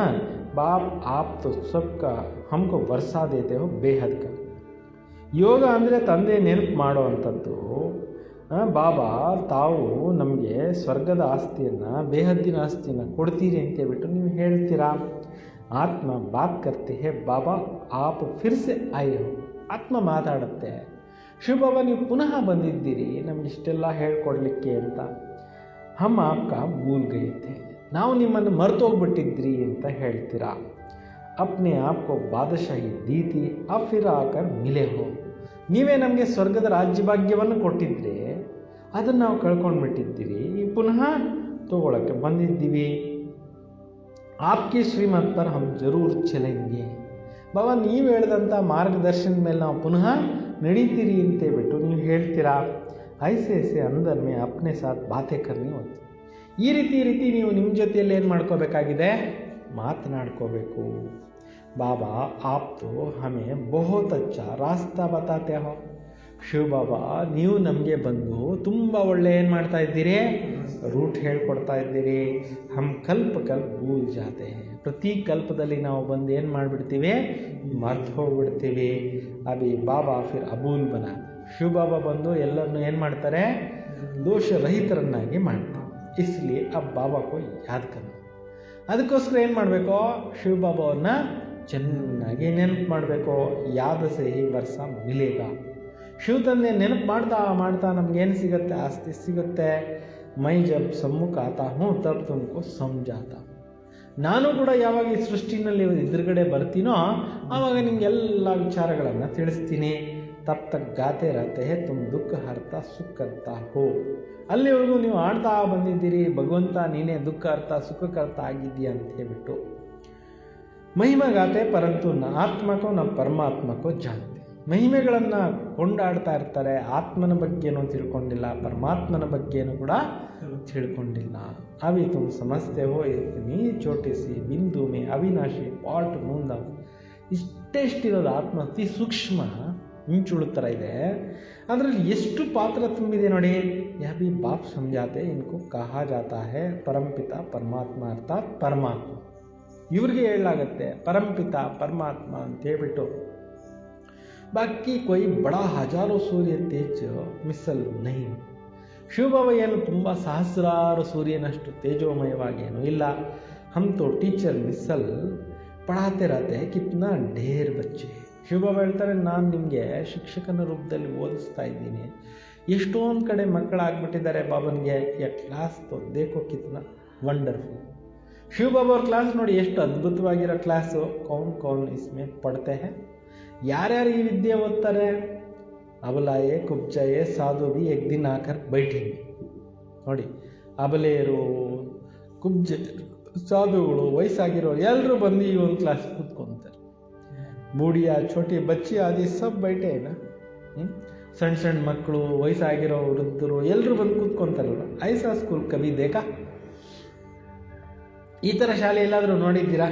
बाप आप तो सबका हमको वर्षा देते हो बेहद का. ಯೋಗ ಅಂದರೆ ತಂದೆ ನೆನಪು ಮಾಡೋ ಅಂಥದ್ದು. ಬಾಬಾ ತಾವು ನಮಗೆ ಸ್ವರ್ಗದ ಆಸ್ತಿಯನ್ನು, ಬೇಹದ್ದಿನ ಆಸ್ತಿಯನ್ನು ಕೊಡ್ತೀರಿ ಅಂತೇಳ್ಬಿಟ್ಟು ನೀವು ಹೇಳ್ತೀರಾ. ಆತ್ಮ ಬಾತ್ ಕರ್ತೆ ಹೇ ಬಾಬಾ ಆಪ್ ಫಿರ್ಸೆ ಆಯೆ ಹೋ. ಆತ್ಮ ಮಾತಾಡುತ್ತೆ, ಶಿವಬಾಬಾ ನೀವು ಪುನಃ ಬಂದಿದ್ದೀರಿ ನಮಗಿಷ್ಟೆಲ್ಲ ಹೇಳ್ಕೊಡ್ಲಿಕ್ಕೆ ಅಂತ. ಹಮ್ ಆಪ್ಕ ಭೂಲ್ ಗಯೇ ಥೆ. ನಾವು ನಿಮ್ಮನ್ನು ಮರ್ತೋಗ್ಬಿಟ್ಟಿದ್ರಿ ಅಂತ ಹೇಳ್ತೀರಾ. ಅಪ್ನೆ ಆಪ್ಕೋ ಬಾದಶಾಹಿ ದೀತಿ ಅಬ್ ಫಿರ್ ಆಕರ್ ಮಿಲೆ ಹೋ. ನೀವೇ ನಮಗೆ ಸ್ವರ್ಗದ ರಾಜ್ಯಭಾಗ್ಯವನ್ನು ಕೊಟ್ಟಿದ್ರೆ ಅದನ್ನು ನಾವು ಕಳ್ಕೊಂಡ್ಬಿಟ್ಟಿದ್ದೀರಿ, ಪುನಃ ತಗೊಳ್ಳೋಕ್ಕೆ ಬಂದಿದ್ದೀವಿ. ಆಪ್ಕಿ ಶ್ರೀಮತ್ ಪರ್ ಹಮ್ ಜರೂರ್ ಚಲೆಂಗೆ. ಬಾಬಾ ನೀವು ಹೇಳಿದಂಥ ಮಾರ್ಗದರ್ಶನದ ಮೇಲೆ ನಾವು ಪುನಃ ನಡೀತೀರಿ ಅಂತೇಳ್ಬಿಟ್ಟು ನೀವು ಹೇಳ್ತೀರಾ. ಐಸೆ ಅಂದರ್ ಮೇ ಅಪ್ನೆ ಸಾಥ್ ಬಾತೆ ಕರ್ನಿ ಹೋಗ್ತೀವಿ. ಈ ರೀತಿ ನೀವು ನಿಮ್ಮ ಜೊತೆಯಲ್ಲಿ ಏನು ಮಾಡ್ಕೋಬೇಕಾಗಿದೆ, ಮಾತನಾಡ್ಕೋಬೇಕು. ಬಾಬಾ ಆಪ್ ತೋ ಹಮೇ ಬಹುತ್ ಅಚ್ಚಾ ರಾಸ್ತಾ ಬತಾತೆ ಹೋ. ಶಿವ ಬಾಬಾ ನೀವು ನಮಗೆ ಬಂದು ತುಂಬ ಒಳ್ಳೆ ಏನು ಮಾಡ್ತಾ ಇದ್ದೀರಿ, ರೂಟ್ ಹೇಳ್ಕೊಡ್ತಾ ಇದ್ದೀರಿ. ಹಮ್ ಕಲ್ಪ ಭೂಲ್ ಜಾತೆ ಹೇ. ಪ್ರತಿ ಕಲ್ಪದಲ್ಲಿ ನಾವು ಬಂದು ಏನು ಮಾಡಿಬಿಡ್ತೀವಿ, ಮರ್ತು ಹೋಗ್ಬಿಡ್ತೀವಿ. ಅಭಿ ಬಾಬಾ ಫಿರ್ ಅಬೂಲ್ ಬನಾ. ಶಿವ ಬಾಬಾ ಬಂದು ಎಲ್ಲರನ್ನು ಏನು ಮಾಡ್ತಾರೆ, ದೋಷರಹಿತರನ್ನಾಗಿ ಮಾಡ್ತಾರೆ. ಇಸ್ಲಿಯೇ ಅಬ್ ಬಾಬಾ ಕೋ ಯಾದ್ ಕರ್ನ. ಅದಕ್ಕೋಸ್ಕರ ಏನು ಮಾಡಬೇಕು, ಶಿವ ಬಾಬಾವನ್ನು ಚೆನ್ನಾಗಿ ನೆನಪು ಮಾಡಬೇಕು. ಯಾದ ಸೇ ಹಿ ವರ್ಷ ಮಿಲೇಗ. ಶಿವ ತಂದೆ ನೆನಪು ಮಾಡ್ತಾ ನಮಗೇನು ಸಿಗುತ್ತೆ, ಆಸ್ತಿ ಸಿಗುತ್ತೆ. ಮೈ ಜಬ್ ಸಮ್ಮುಖ ಆತಾ ಹೂँ ತಬ್ ತುಮಕೋ ಸಮಜಾತಾ. ನಾನು ಕೂಡ ಯಾವಾಗ ಈ ಸೃಷ್ಟಿನಲ್ಲಿ ಎದುರುಗಡೆ ಬರ್ತೀನೋ ಆವಾಗ ನಿಮಗೆಲ್ಲ ವಿಚಾರಗಳನ್ನು ತಿಳಿಸ್ತೀನಿ. ತಬ್ ತಕ್ ಗಾತೆ ರಹತೆ ಹೇ ತುಮ್ ದುಃಖ ಹರ್ತಾ ಸುಖ ಕರ್ತಾ ಹೋ. ಅಲ್ಲಿವರೆಗೂ ನೀವು ಆಡ್ತಾ ಬಂದಿದ್ದೀರಿ, ಭಗವಂತ ನೀನೇ ದುಃಖ ಅರ್ಥ ಸುಖ ಕರ್ತ ಆಗಿದ್ದೀಯ ಅಂತ ಹೇಳ್ಬಿಟ್ಟು ಮಹಿಮಾ ಗಾತೆ. ಪರಂತು ನ ಆತ್ಮಕೋ ನ ಪರಮಾತ್ಮಕೋ ಜಾನ್ತೆ. ಮಹಿಮೆಗಳನ್ನು ಕೊಂಡಾಡ್ತಾ ಇರ್ತಾರೆ, ಆತ್ಮನ ಬಗ್ಗೆನೂ ತಿಳ್ಕೊಂಡಿಲ್ಲ, ಪರಮಾತ್ಮನ ಬಗ್ಗೆನೂ ಕೂಡ ತಿಳ್ಕೊಂಡಿಲ್ಲ. ಅವಿ ತುಮ್ ಸಮಸ್ತೆ ಹೋ ಇರ್ತೀನಿ ಚೋಟಿಸಿ ಬಿಂದು ಮೇ ಅವಿನಾಶಿ ಪಾಟ್ ಮುಂದ. ಇಷ್ಟೆಷ್ಟಿರೋದು ಆತ್ಮ ಅತಿ ಸೂಕ್ಷ್ಮ ಮಿಂಚುಳು ಥರ ಇದೆ. ಅದರಲ್ಲಿ ಎಷ್ಟು ಪಾತ್ರ ತುಂಬಿದೆ ನೋಡಿ. ಯಹ ಭಿ ಬಾಪ್ ಸಮಜಾತೆ ಇನ್ಕೋ ಕಹಾ ಜಾತಾ ಹೇ ಪರಂಪಿತ ಪರಮಾತ್ಮ ಅರ್ಥಾತ್ ಪರಮಾತ್ಮ. ಇವ್ರಿಗೆ ಹೇಳಲಾಗತ್ತೆ ಪರಂಪಿತ ಪರಮಾತ್ಮ ಅಂತ ಹೇಳ್ಬಿಟ್ಟು. ಬಾಕಿ ಕೊಯ್ ಬಡ ಹಜಾರೋ ಸೂರ್ಯ ತೇಜ್ ಮಿಸಲ್ ನಹಿ. ಶಿವಬಾಬಾ ಏನು ತುಂಬ ಸಹಸ್ರಾರು ಸೂರ್ಯನಷ್ಟು ತೇಜೋಮಯವಾಗೇನು ಇಲ್ಲ. ಹಮ್ ತೋ ಟೀಚರ್ ಮಿಸಲ್ ಪಢಾತೆ ರಹತೆ ಕಿತ್ನಾ ಢೇರ್ ಬಚ್ಚೆ. ಶಿವಬಾಬಾ ಹೇಳ್ತಾರೆ, ನಾನು ನಿಮಗೆ ಶಿಕ್ಷಕನ ರೂಪದಲ್ಲಿ ಓದಿಸ್ತಾ ಇದ್ದೀನಿ. ಎಷ್ಟೊಂದು ಕಡೆ ಮಕ್ಕಳಾಗ್ಬಿಟ್ಟಿದ್ದಾರೆ ಬಾಬನಿಗೆ. ಯ ಕ್ಲಾಸ್ ತೋ ದೇಖೋ ಕಿತ್ನಾ ವಂಡರ್ಫುಲ್. ಶಿವಬಾಬಾ ಅವ್ರ ಕ್ಲಾಸ್ ನೋಡಿ ಎಷ್ಟು ಅದ್ಭುತವಾಗಿರೋ ಕ್ಲಾಸು. ಕೌನ್ ಇಸ್ಮೇ ಪಡ್ತೆ ಹೇ. ಯಾರ್ಯಾರು ಈ ವಿದ್ಯೆ ಓದ್ತಾರೆ, ಅಬಲಾಯೇ ಕುಬ್ಜಾಯೇ ಸಾಧು ಭಿ ಏಕ್ ದಿನ ಆಕರ್ ಬೈಠೇಂಗೆ. ನೋಡಿ, ಅಬಲೆಯರು, ಕುಬ್ಜ, ಸಾಧುಗಳು, ವಯಸ್ಸಾಗಿರೋರು ಎಲ್ಲರೂ ಬಂದು ಈ ಒಂದು ಕ್ಲಾಸ್ ಕೂತ್ಕೊಂತಾರೆ. ಬೂಡಿಯಾ ಛೋಟಿ ಬಚ್ಚಿ ಆದಿ ಸಬ್ ಬೈಟೆ ಏನ. ಸಣ್ಣ ಮಕ್ಕಳು, ವಯಸ್ಸಾಗಿರೋ ವೃದ್ಧರು ಎಲ್ಲರೂ ಬಂದು ಕೂತ್ಕೊಂತಾರಲ್ಲ. ಐಸಾ ಸ್ಕೂಲ್ ಕವಿ ದೇಖಾ. ಈ ಥರ ಶಾಲೆ ಎಲ್ಲಾದರೂ ನೋಡಿದ್ದೀರಾ?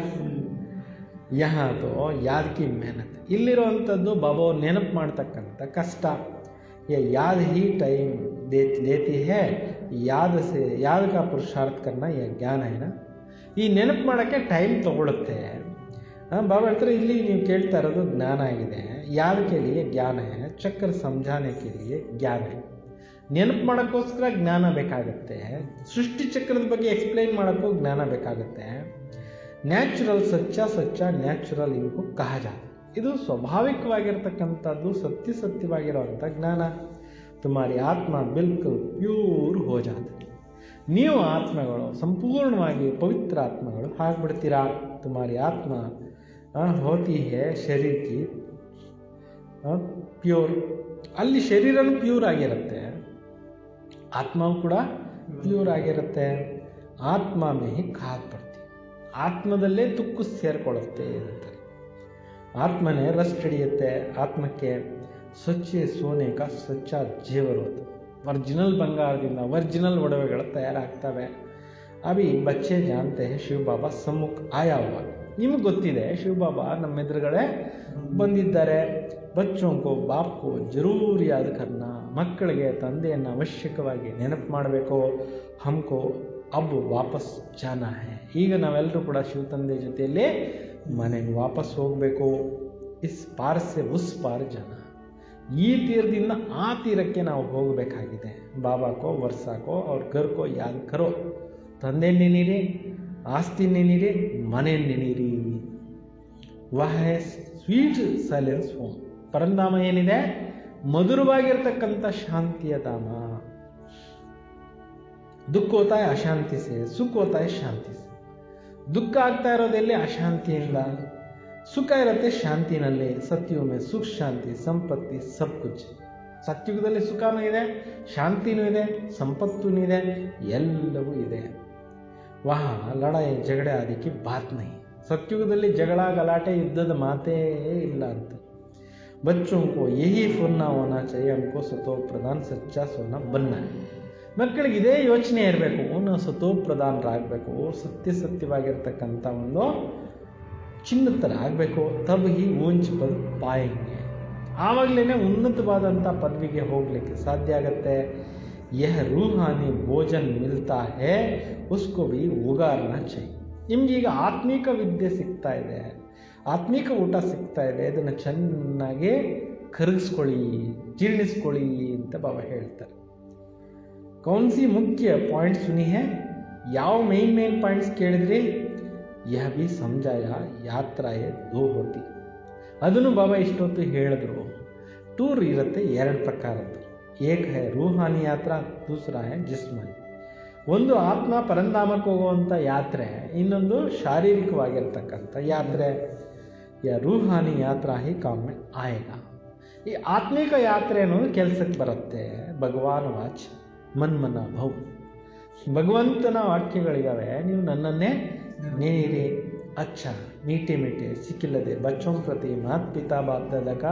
ಯಹಾ ತೋ ಯಾದ್ ಕಿ ಮೆಹನತ್. ಇಲ್ಲಿರುವಂಥದ್ದು ಬಾಬಾ ಅವ್ರು ನೆನಪು ಮಾಡ್ತಕ್ಕಂಥ ಕಷ್ಟ. ಯಾದ್ ಹಿ ಟೈಮ್ ದೇತಿ ಹೇ ಯಾದ್ ಕಾ ಪುರುಷಾರ್ಥ ಕರ್ನ ಜ್ಞಾನ ಏನ. ಈ ನೆನಪು ಮಾಡೋಕ್ಕೆ ಟೈಮ್ ತಗೊಳುತ್ತೆ. ಬಾಬಾ ಹೇಳ್ತಾರೆ, ಇಲ್ಲಿ ನೀವು ಕೇಳ್ತಾ ಇರೋದು ಜ್ಞಾನ ಆಗಿದೆ. ಯಾದಕ್ಕೆ ಲಿಯೇ ಜ್ಞಾನ ಹೇ, ಚಕ್ರ ಸಮझाने के लिए ಜ್ಞಾನ ಹೇ. ನೆನಪು ಮಾಡೋಕ್ಕೋಸ್ಕರ ಜ್ಞಾನ ಬೇಕಾಗುತ್ತೆ. ಸೃಷ್ಟಿ ಚಕ್ರದ ಬಗ್ಗೆ ಎಕ್ಸ್ಪ್ಲೈನ್ ಮಾಡೋಕ್ಕೂ ಜ್ಞಾನ ಬೇಕಾಗುತ್ತೆ. ನ್ಯಾಚುರಲ್ ಸಚ್ಚ ನ್ಯಾಚುರಲ್ ಇನ್ಕೋ ಕಹಾ ಜಾತ. ಇದು ಸ್ವಾಭಾವಿಕವಾಗಿರ್ತಕ್ಕಂಥದ್ದು, ಸತ್ಯವಾಗಿರುವಂಥ ಜ್ಞಾನ. ತುಮಾರಿ ಆತ್ಮ ಬಿಲ್ಕುಲ್ ಪ್ಯೂರ್ ಹೋ ಜಾತ. ನೀವು ಆತ್ಮಗಳು ಸಂಪೂರ್ಣವಾಗಿ ಪವಿತ್ರ ಆತ್ಮಗಳು ಆಗ್ಬಿಡ್ತೀರಾ. ತುಮಾರಿ ಆತ್ಮ ಹೋತಿ ಹೇ ಶರೀರ ಕಿ ಪ್ಯೂರ್. ಅಲ್ಲಿ ಶರೀರನೂ ಪ್ಯೂರ್ ಆಗಿರುತ್ತೆ, ಆತ್ಮವು ಕೂಡ ಪ್ಯೂರ್ ಆಗಿರುತ್ತೆ. ಆತ್ಮ ಮೇ ಹಿ ಖಾದ್ ಪಡ್ತಿ. ಆತ್ಮದಲ್ಲೇ ತುಕ್ಕು ಸೇರ್ಕೊಳ್ಳುತ್ತೆ ಅಂತಾರೆ. ಆತ್ಮನೇ ರಸ್ಟ್ ಹಿಡಿಯುತ್ತೆ. ಆತ್ಮಕ್ಕೆ ಸ್ವಚ್ಛ ಸೋನೆ ಕಾ ಸ್ವಚ್ಛ ಜೇವರ್ ಹೋತು. ಒರಿಜಿನಲ್ ಬಂಗಾರದಿಂದ ಒರಿಜಿನಲ್ ಒಡವೆಗಳು ತಯಾರಾಗ್ತವೆ. ಅಭಿ ಬಚ್ಚೆ ಜಾನ್ತೆ ಶಿವ ಬಾಬಾ ಸಮ್ಮುಖ ಆಯಾ ಹುವಾ. ನಿಮಗೆ ಗೊತ್ತಿದೆ ಶಿವ ಬಾಬಾ ನಮ್ಮ ಎದುರುಗಡೆ ಬಂದಿದ್ದಾರೆ. ಬಚ್ಚೋಂಕೋ ಬಾಪ್ಕೋ ಜರೂರ್ ಯಾದ್ ಕರ್ನ. ಮಕ್ಕಳಿಗೆ ತಂದೆಯನ್ನು ಅವಶ್ಯಕವಾಗಿ ನೆನಪು ಮಾಡಬೇಕು. ಹಮ್ಕೋ ಅಬ್ ವಾಪಸ್ ಜಾನಾ ಹೈ. ಈಗ ನಾವೆಲ್ಲರೂ ಕೂಡ ಶಿವ ತಂದೆ ಜೊತೆಯಲ್ಲಿ ಮನೆಗೆ ವಾಪಸ್ ಹೋಗಬೇಕು. ಇಸ್ ಪಾರ್ ಸೆ ಉಸ್ ಪಾರ್ ಜಾನ. ಈ ತೀರದಿಂದ ಆ ತೀರಕ್ಕೆ ನಾವು ಹೋಗಬೇಕಾಗಿದೆ. ಬಾಬಾಕೋ ವರ್ಷಾಕೋ ಅವ್ರ ಕರ್ಕೋ ಯಾದ್ ಕರೋ. ತಂದೆ ನೆನೀರಿ, ಆಸ್ತಿ ನೆನೀರಿ, ಮನೆ ನೆನೀರಿ. ವಹ ಸ್ವೀಟ್ ಸೈಲೆನ್ಸ್ ಹೋಮ್. ಪರಂಧಾಮ ಏನಿದೆ? ಮಧುರವಾಗಿರ್ತಕ್ಕಂಥ ಶಾಂತಿಯ ಧಾಮ. ದುಃಖ ಹೋತಾ ಹೈ ಅಶಾಂತಿ ಸೆ, ಸುಖ ಹೋತಾ ಹೈ ಶಾಂತಿ ಸೆ. ದುಃಖ ಆಗ್ತಾ ಇರೋದೆಲ್ಲಿ? ಅಶಾಂತಿಯಿಂದ. ಸುಖ ಇರುತ್ತೆ ಶಾಂತಿನಲ್ಲಿ. ಸತ್ಯುಗಮೇ ಸುಖ ಶಾಂತಿ ಸಂಪತ್ತಿ ಸಬ್ ಕುಚ್. ಸತ್ಯುಗದಲ್ಲಿ ಸುಖನೂ ಇದೆ, ಶಾಂತಿನೂ ಇದೆ, ಸಂಪತ್ತೂ ಇದೆ, ಎಲ್ಲವೂ ಇದೆ. ವಹ ಲಡಾಯಿ ಜಗಡೆ ಆದಿಕ್ಕೆ ಬಾತ್ ನಹಿ. ಸತ್ಯುಗದಲ್ಲಿ ಜಗಳ ಗಲಾಟೆ ಯುದ್ಧದ ಮಾತೇ ಇಲ್ಲ ಅಂತ. ಬಚ್ಚೋಂಕೋ ಯಹಿ ಫುರ್ನಾ ಹೋನಾ ಚಾಹಿಯೆ, ಹಮ್ಕೋ ಸತೋ ಪ್ರಧಾನ್ ಸಚ್ಚಾ ಸೋನಾ ಬನ್ನ. ಮಕ್ಕಳಿಗೆ ಇದೇ ಯೋಚನೆ ಇರಬೇಕು, ನಾವು ಸತೋ ಪ್ರಧಾನರಾಗಬೇಕು, ಸತ್ಯವಾಗಿರ್ತಕ್ಕಂಥ ಒಂದು ಚಿನ್ನದ ಥರ ಆಗಬೇಕು. ತಬ್ ಹಿ ಊಂಚ್ ಪದ ಪಾಯಂಗೆ. ಆವಾಗಲೇ ಉನ್ನತವಾದಂಥ ಪದವಿಗೆ ಹೋಗಲಿಕ್ಕೆ ಸಾಧ್ಯ ಆಗತ್ತೆ. ಯಹ ರೂಹಾನಿ ಭೋಜನ್ ಮಿಲ್ತಾ ಹೇ ಉಸ್ಕೋ ಭಿ ಉಗಾರ್ನ ಚಾಹಿಯೆ. ನಿಮ್ಗೀಗ ಆತ್ಮಿಕ ವಿದ್ಯೆ ಸಿಗ್ತಾ ಇದೆ, ಆತ್ಮಿಕ ಊಟ ಸಿಗ್ತಾ ಇದೆ, ಇದನ್ನು ಚೆನ್ನಾಗಿ ಕರಗಿಸ್ಕೊಳ್ಳಿ, ಜೀರ್ಣಿಸ್ಕೊಳ್ಳಿ ಅಂತ ಬಾಬಾ ಹೇಳ್ತಾರೆ. ಕೌನ್ಸಿ ಮುಖ್ಯ ಪಾಯಿಂಟ್ ಸುನಿ ಹೇ? ಯಾವ ಮೇನ್ ಪಾಯಿಂಟ್ಸ್ ಕೇಳಿದ್ರಿ? ಯಹ ಭಿ ಸಮಜಾಯ ಯಾತ್ರಾಯೇ ದೋ ಹೋತಿ. ಅದನ್ನು ಬಾಬಾ ಇಷ್ಟೊತ್ತು ಹೇಳಿದ್ರು. ಟೂರ್ ಇರುತ್ತೆ ಎರಡು ಪ್ರಕಾರದ್ದು. ಏಕ್ ಹೈ ರೂಹಾನಿ ಯಾತ್ರಾ, ದೂಸರಾ ಹೈ ಜಿಸ್ಮಾನಿ. ಒಂದು ಆತ್ಮ ಪರಂಧಾಮಕ್ಕೆ ಹೋಗುವಂಥ ಯಾತ್ರೆ, ಇನ್ನೊಂದು ಶಾರೀರಿಕವಾಗಿರ್ತಕ್ಕಂಥ ಯಾತ್ರೆ. ಯಾ ರೂಹಾನಿ ಯಾತ್ರಾ ಹಿ ಕಾಮೆ ಆಯೇಗ. ಈ ಆತ್ಮಿಕ ಯಾತ್ರೆ ಅನ್ನೋದು ಕೆಲಸಕ್ಕೆ ಬರುತ್ತೆ. ಭಗವಾನ್ ವಾಚ್ ಮನ್ಮನ ಭವ್. ಭಗವಂತನ ವಾಕ್ಯಗಳಿದ್ದಾವೆ, ನೀವು ನನ್ನನ್ನೇ ನೆನೀರಿ. अच्छा मीठे मीठे सिक्किಲ್ಲದೆ बच्चों प्रति माता पिता बाप दादा का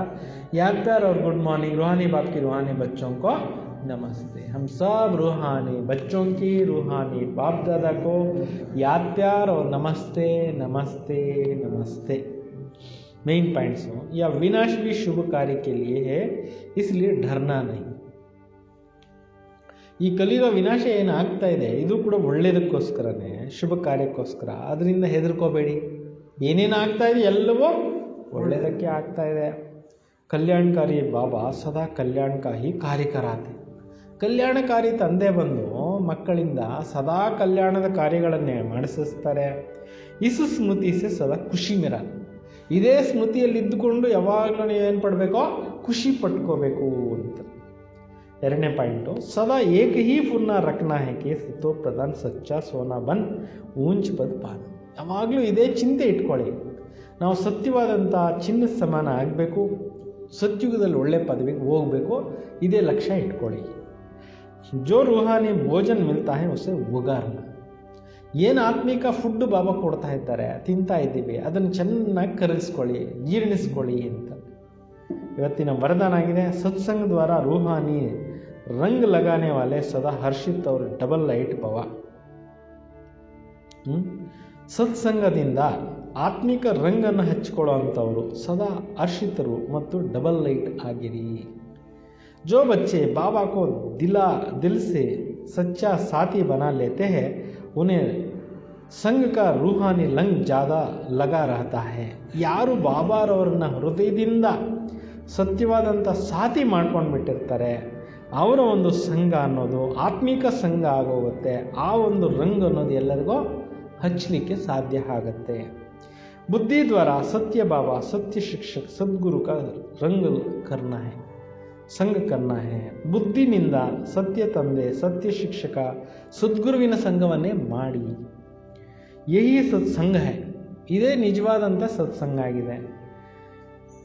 याद प्यार और गुड मॉर्निंग. रूहानी बाप की रूहानी बच्चों को नमस्ते. हम सब रूहानी बच्चों की रूहानी बाप दादा को याद प्यार और नमस्ते नमस्ते नमस्ते. मेन पॉइंट्स हो. यह विनाश भी शुभ कार्य के लिए है, इसलिए डरना नहीं. ಈ ಕಲಿಯುಗ ವಿನಾಶ ಏನಾಗ್ತಾ ಇದೆ ಇದು ಕೂಡ ಒಳ್ಳೆಯದಕ್ಕೋಸ್ಕರನೇ, ಶುಭ ಕಾರ್ಯಕ್ಕೋಸ್ಕರ. ಅದರಿಂದ ಹೆದರ್ಕೋಬೇಡಿ. ಏನೇನು ಆಗ್ತಾ ಇದೆ ಎಲ್ಲವೂ ಒಳ್ಳೆಯದಕ್ಕೆ ಆಗ್ತಾ ಇದೆ. ಕಲ್ಯಾಣಕಾರಿ ಬಾಬಾ ಸದಾ ಕಲ್ಯಾಣಕಾರಿ ಕಾರ್ಯಕರಾತೆ. ಕಲ್ಯಾಣಕಾರಿ ತಂದೆ ಬಂದು ಮಕ್ಕಳಿಂದ ಸದಾ ಕಲ್ಯಾಣದ ಕಾರ್ಯಗಳನ್ನೇ ಮಾಡಿಸ್ತಾರೆ. ಇಸು ಸ್ಮೃತಿ ಸೆ ಸದಾ ಖುಷಿ ಮಿರ. ಇದೇ ಸ್ಮೃತಿಯಲ್ಲಿ ಇದ್ದುಕೊಂಡು ಯಾವಾಗಲೂ ನೀವೇನು ಪಡಬೇಕೋ ಖುಷಿ ಪಟ್ಕೋಬೇಕು ಅಂತ. ಎರಡನೇ ಪಾಯಿಂಟು, ಸದಾ ಏಕ ಹಿ ಫುರ್ನಾ ರಖನಾ ಹೈ ಕಿ ಸತೋ ಪ್ರಧಾನ್ ಸಚ್ಚಾ ಸೋನಾ ಬನ್ ಊಂಚ್ ಪದ ಪಾನ. ಯಾವಾಗಲೂ ಇದೇ ಚಿಂತೆ ಇಟ್ಕೊಳ್ಳಿ, ನಾವು ಸತ್ಯವಾದಂಥ ಚಿನ್ನದ ಸಮಾನ ಆಗಬೇಕು, ಸತ್ಯುಗದಲ್ಲಿ ಒಳ್ಳೆ ಪದವಿಗೆ ಹೋಗಬೇಕು, ಇದೇ ಲಕ್ಷ್ಯ ಇಟ್ಕೊಳ್ಳಿ. ಜೋ ರೂಹಾನಿ ಭೋಜನ್ ಮಿಲ್ತಾ ಹೈ ಉಸೆ ಉಗಾರ್ನ. ಏನು ಆತ್ಮಿಕ ಫುಡ್ ಬಾಬಾ ಕೊಡ್ತಾ ಇದ್ದಾರೆ, ತಿಂತಾ ಇದ್ದೀವಿ, ಅದನ್ನು ಚೆನ್ನಾಗಿ ಕರಗಿಸ್ಕೊಳ್ಳಿ, ಜೀರ್ಣಿಸ್ಕೊಳ್ಳಿ ಅಂತ ಇವತ್ತಿನ ವರದಾನ ಆಗಿದೆ. ಸತ್ಸಂಗ ದ್ವಾರ ರೂಹಾನಿ ರಂಗ್ ಲಗಾನೆ ವಾಲೆ ಸದಾ ಹರ್ಷಿತ್ ಅವರು ಡಬಲ್ ಲೈಟ್ ಭವ. ಸತ್ಸಂಗದಿಂದ ಆತ್ಮಿಕ ರಂಗನ್ನು ಹಚ್ಕೊಳ್ಳುವಂಥವರು ಸದಾ ಹರ್ಷಿತರು ಮತ್ತು ಡಬಲ್ ಲೈಟ್ ಆಗಿರಿ. जो बच्चे बाबा को दिल से सच्चा साथी बना लेते हैं उन्हें संघ का रूहानी लंग ज़्यादा लगा रहता है. ಯಾರು ಬಾಬಾರವ್ರನ್ನ ಹೃದಯದಿಂದ ಸತ್ಯವಾದಂಥ ಸಾಥಿ ಮಾಡ್ಕೊಂಡು ಬಿಟ್ಟಿರ್ತಾರೆ ಅವರ ಒಂದು ಸಂಘ ಅನ್ನೋದು ಆತ್ಮಿಕ ಸಂಘ ಆಗೋಗುತ್ತೆ. ಆ ಒಂದು ರಂಗ್ ಅನ್ನೋದು ಎಲ್ಲರಿಗೂ ಹಚ್ಚಲಿಕ್ಕೆ ಸಾಧ್ಯ ಆಗುತ್ತೆ. बुद्धि द्वारा सत्य बाबा सत्य शिक्षक सद्गुरु का रंग करना है, ಸಂಘ करना है. ಬುದ್ಧಿನಿಂದ ಸತ್ಯ ತಂದೆ ಸತ್ಯ ಶಿಕ್ಷಕ ಸದ್ಗುರುವಿನ ಸಂಘವನ್ನೇ ಮಾಡಿ. ಯಹಿ ಸತ್ಸಂಗ ಹೈ. ಇದೇ ನಿಜವಾದಂಥ ಸತ್ಸಂಗ ಆಗಿದೆ.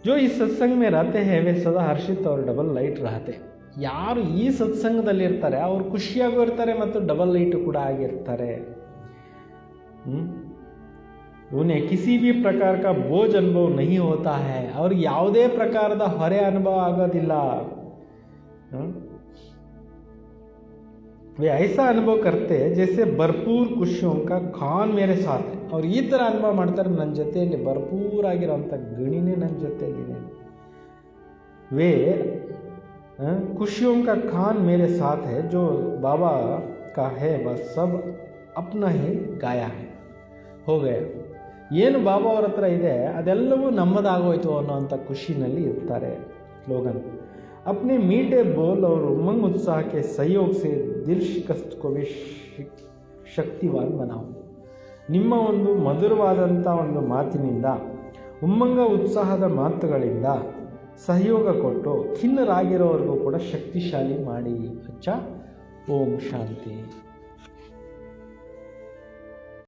जो इस सत्संग में रहते हैं वे सदा हर्षित और डबल लाइट रहते. ಯಾರು ಈ ಸತ್ಸಂಗದಲ್ಲಿ ಇರ್ತಾರೆ ಅವರು ಖುಷಿಯಾಗೂ ಇರ್ತಾರೆ ಮತ್ತು ಡಬಲ್ ಲೈಟ್ ಕೂಡ ಆಗಿರ್ತಾರೆ. उन्हें किसी भी प्रकार का बोझ अनुभव नहीं होता है. ಅವ್ರಿಗೆ ಯಾವುದೇ ಪ್ರಕಾರದ ಹೊರೆ ಅನುಭವ ಆಗೋದಿಲ್ಲ. वे ऐसा अनुभव करते जैसे भरपूर खुशियों का खान मेरे साथ है. ಅವ್ರು ಈ ಥರ ಅನುಭವ ಮಾಡ್ತಾರೆ, ನನ್ನ ಜೊತೆಯಲ್ಲಿ ಭರ್ಪೂರ್ ಆಗಿರೋಂಥ ಗಣಿನೇ ನನ್ನ ಜೊತೆಯಲ್ಲಿದೆ. वे खुशियों का खान मेरे साथ है, जो बाबा का है वह सब अपना ही गाया है, हो गया. ಏನು ಬಾಬಾ ಅವ್ರ ಹತ್ರ ಇದೆ ಅದೆಲ್ಲವೂ ನಮ್ಮದಾಗೋಯ್ತು ಅನ್ನೋಂಥ ಖುಷಿನಲ್ಲಿ ಇರ್ತಾರೆ. ಸ್ಲೋಗನ್. अपने मीठे बोल और उमंग उत्साह के सहयोग से दिल शिकस्त को भी शक्तिवान बनाओ. ನಿಮ್ಮ ಒಂದು ಮಧುರವಾದಂಥ ಒಂದು ಮಾತಿನಿಂದ, ಉಮ್ಮಂಗ ಉತ್ಸಾಹದ ಮಾತುಗಳಿಂದ ಸಹಯೋಗ ಕೊಟ್ಟು ಖಿನ್ನರಾಗಿರೋರಿಗೂ ಕೂಡ ಶಕ್ತಿಶಾಲಿ ಮಾಡಿ. ಅಚ್ಚಾ. ಓಂ ಶಾಂತಿ.